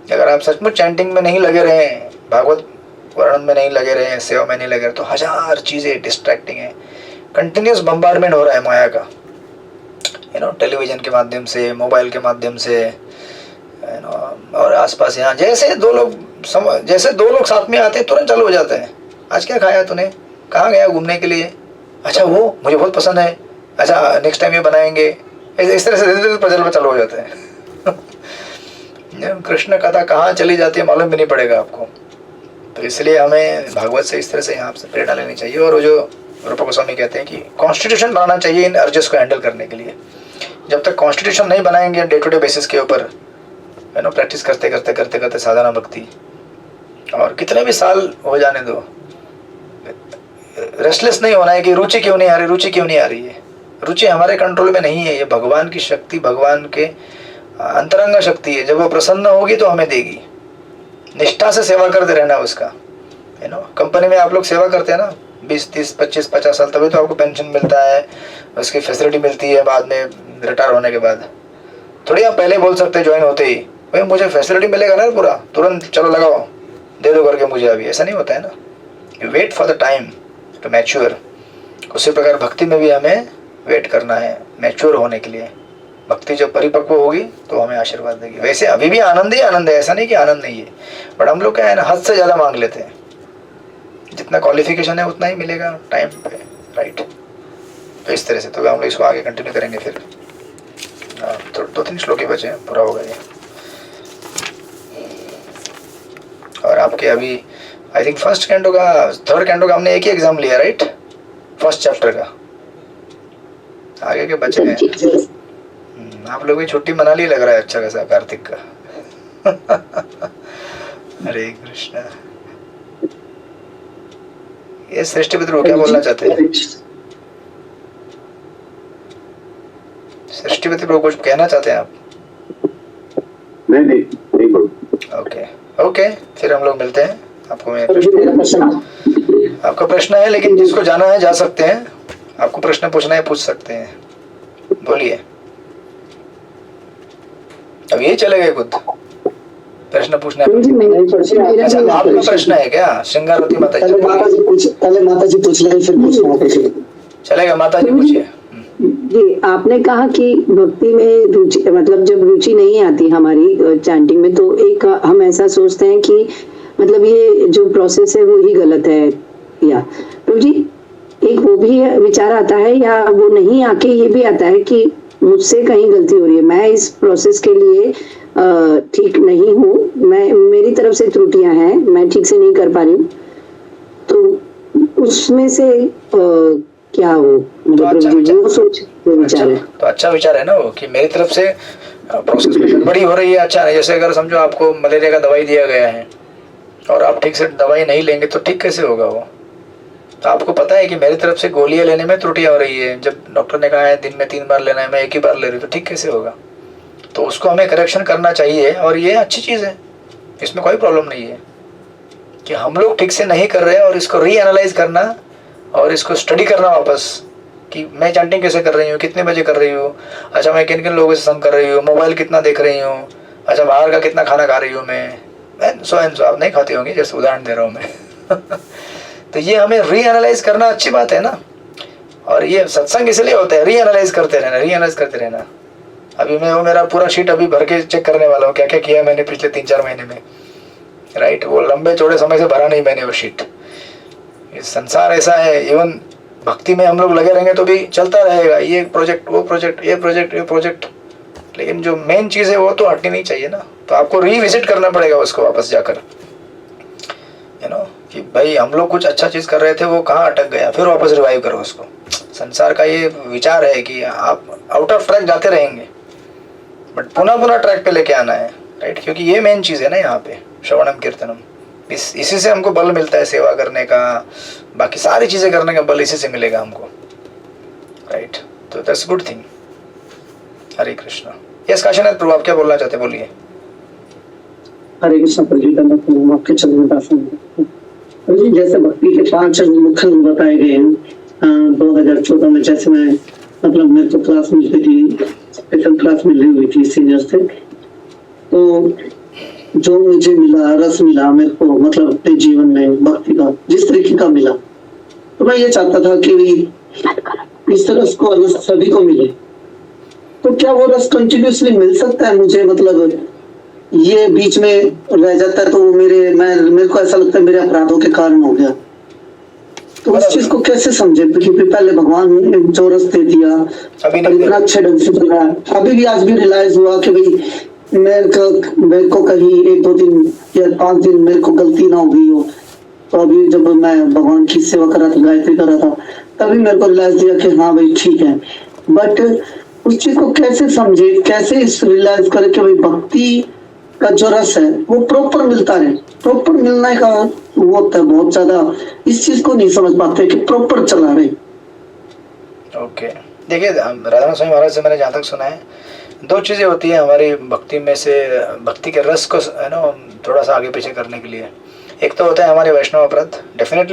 अगर आप सचमुच चैंटिंग में नहीं लगे रहे, भागवत वर्णन में नहीं लगे रहे, सेवा में नहीं लगे रहे, तो हजार चीजें डिस्ट्रैक्टिंग है। कंटिन्यूस बम्बार्डमेंट हो रहा है माया का, टेलीविजन के माध्यम से, मोबाइल के माध्यम से, और आसपास यहाँ जैसे दो लोग साथ में आते हैं तुरंत चालू हो जाते हैं। आज क्या खाया तूने, कहाँ गया घूमने के लिए, अच्छा वो मुझे बहुत पसंद है, अच्छा नेक्स्ट टाइम ये बनाएंगे, इस तरह से धीरे धीरे पजल में चालू हो जाते हैं। कृष्ण कथा कहाँ चली जाती है मालूम भी नहीं पड़ेगा आपको। तो इसलिए हमें भागवत से इस तरह से यहाँ से प्रेरणा लेनी चाहिए। और वो जो रूप गोस्वामी कहते हैं कि कॉन्स्टिट्यूशन बनाना चाहिए इन अर्जस को हैंडल करने के लिए। जब तक कॉन्स्टिट्यूशन नहीं बनाएंगे डे टू डे बेसिस के ऊपर, प्रैक्टिस करते करते करते करते साधना भक्ति, और कितने भी साल हो जाने दो, रेस्टलेस नहीं होना है कि रुचि क्यों नहीं आ रही, रुचि क्यों नहीं आ रही है। रुचि हमारे कंट्रोल में नहीं है, ये भगवान की शक्ति, भगवान के अंतरंग शक्ति है। जब वो प्रसन्न होगी तो हमें देगी। निष्ठा से सेवा करते रहना उसका, कंपनी में आप लोग सेवा करते हैं ना 20, 30, 25, 50 साल, तभी तो आपको पेंशन मिलता है, उसकी फैसिलिटी मिलती है, बाद में रिटायर होने के बाद। थोड़ी आप पहले बोल सकते ज्वाइन होते ही भाई मुझे फैसिलिटी मिलेगा ना पूरा, तुरंत चलो लगाओ दे दो करके मुझे, अभी ऐसा नहीं होता है ना। You wait for the time to mature. उसी प्रकार भक्ति में भी हमें वेट करना है मैच्योर होने के लिए। भक्ति जब परिपक्व होगी तो हमें आशीर्वाद देगी। वैसे अभी भी आनंद ही आनंद है, ऐसा नहीं कि आनंद नहीं है, बट हम लोग क्या है ना हद से ज़्यादा मांग लेते हैं। जितना क्वालिफिकेशन है उतना ही मिलेगा टाइम पे, राइट। तो इस तरह से तो हम लोग इसको आगे कंटिन्यू करेंगे फिर। तो 2-3 श्लोक ही बचे हैं, पूरा होगा ये। और आपके अभी आई थिंक फर्स्ट कैंडो का, थर्ड कैंडो का हमने एक ही एग्जाम लिया, राइट, फर्स्ट चैप्टर का। आगे के बचे हैं। आप लोग भी छुट्टी मना ली लग रहा है अच्छा खासा कार्तिक का। हरे कृष्णा। ये सृष्टि पितृ क्या बोलना चाहते हैं? सृष्टि पितृ कुछ कहना चाहते हैं आप? नहीं बोल। ओके ओके, फिर हम लोग मिलते हैं। आपको मैं आपका प्रश्न है, लेकिन जिसको जाना है जा सकते हैं। आपको प्रश्न पूछना है पूछ सकते हैं, बोलिए। अब ये चले गए खुद प्रश्न पूछना है। अच्छा, आपका प्रश्न है क्या श्रृंगारवती माता जी? पहले माता जी पूछ लें फिर पूछना। चलेगा, माता जी पूछिए। जी, आपने कहा कि भक्ति में रुचि, मतलब जब रुचि नहीं आती हमारी चैंटिंग में, तो एक हम ऐसा सोचते हैं कि मतलब ये जो प्रोसेस है वो ही गलत है, या प्रभु जी एक वो भी विचार आता है, या वो नहीं आके ये भी आता है कि मुझसे कहीं गलती हो रही है, मैं इस प्रोसेस के लिए ठीक नहीं हूँ, मैं मेरी तरफ से त्रुटियां हैं, मैं ठीक से नहीं कर पा रही हूँ, तो उसमें से क्या हो मतलब वो सोच विचार है। तो अच्छा विचार है ना वो, कि मेरी तरफ से प्रोसेस में गड़बड़ी हो रही है। अच्छा है, जैसे अगर समझो आपको मलेरिया का दवाई दिया गया है और आप ठीक से दवाई नहीं लेंगे तो ठीक कैसे होगा वो? तो आपको पता है कि मेरी तरफ से गोलियां लेने में त्रुटियां हो रही है, जब डॉक्टर ने कहा है दिन में 3 बार लेना है, मैं 1 ही बार ले रही हूँ, तो ठीक कैसे होगा? तो उसको हमें करेक्शन करना चाहिए, और ये अच्छी चीज़ है, इसमें कोई प्रॉब्लम नहीं है कि हम लोग ठीक से नहीं कर रहे हैं, और इसको रीएनालाइज करना और इसको स्टडी करना वापस कि मैं चैंटिंग कैसे कर रही हूँ, कितने बजे कर रही हूँ, अच्छा मैं किन किन लोगों से संग कर रही हूँ, मोबाइल कितना देख रही हूँ, अच्छा बाहर का कितना खाना खा रही हूँ मैं सो आप नहीं खाती होंगी, जैसे उदाहरण दे रहा हूँ मैं। तो ये हमें रीएनालाइज करना अच्छी बात है ना, और ये सत्संग इसलिए होता है, रीएनालाइज करते रहना। अभी मैं वो मेरा पूरा शीट अभी भर के चेक करने वाला हूँ, क्या क्या किया मैंने पिछले 3-4 महीने में, राइट। वो लंबे चौड़े समय से भरा नहीं मैंने वो शीट। संसार ऐसा है, इवन भक्ति में हम लोग लगे रहेंगे तो भी चलता रहेगा, ये प्रोजेक्ट वो प्रोजेक्ट, ये प्रोजेक्ट, लेकिन जो मेन चीज़ है वो तो हटनी नहीं चाहिए ना। तो आपको रीविजिट करना पड़ेगा उसको वापस जाकर, कि भाई हम लोग कुछ अच्छा चीज़ कर रहे थे, वो कहाँ अटक गया, फिर वापस रिवाइव करो उसको। संसार का ये विचार है कि आप आउट ऑफ ट्रैक जाते रहेंगे, बट पुनः ट्रैक पे लेके आना है, राइट। क्योंकि ये मेन चीज़ है ना यहाँ पे, श्रवणम कीर्तनम, इसी से हमको बल मिलता है सेवा करने का, बाकी सारी चीज़ें करने का बल इसी से मिलेगा हमको, राइट। तो that's good thing. Hare Krishna. Yes Kashinath Prabhu, आप क्या बोलना चाहते, बोलिए। हरे कृष्ण प्रभु, आपके चरण प्रभु जी, जैसे भक्ति के 5 मुख्य बताए गए हैं। 2014 में जैसे मैं मतलब मेरे को क्लास मिल गई थी, स्पेशल क्लास मिली हुई थी सीनियर से, तो जो मुझे मिला, रस मिला मेरे को, मतलब अपने जीवन में भक्ति का जिस तरीके का मिला, तो मैं ये चाहता था कि इस रस को अगर सभी को मिले, तो क्या वो रस कंटिन्यूसली मिल सकता है मुझे? मतलब ये बीच में रह जाता है तो मेरे को ऐसा लगता है मेरे अपराधों के कारण हो गया। तो उस चीज को कैसे समझे? क्योंकि पहले भगवान ने जो रस दे दिया, इतना अच्छे ढंग से चला, अभी भी आज भी रियलाइज हुआ कि भाई मेरे को कहीं 1-2 दिन या 5 दिन मेरे को गलती ना हो गई हो, तो अभी जब मैं भगवान की सेवा कर रहा था, गायत्री कर रहा था, तभी मेरे को रियलाइज दिया कि हाँ भाई ठीक है। बट उस चीज को कैसे समझे, कैसे इस रियलाइज करे कि भाई भक्ति का जो रस है वो प्रॉपर मिलता रहे। प्रॉपर मिलने का वो होता है बहुत ज्यादा, इस चीज को नहीं समझ पाते कि प्रॉपर चला रहे। ओके, देखिए राधा स्वामी महाराज से मैंने जहाँ तक सुना है, 2 चीज़ें होती है हमारी भक्ति में से, भक्ति के रस को है ना थोड़ा सा आगे पीछे करने के लिए। एक तो होता है हमारे वैष्णव अपराध, डेफिनेटली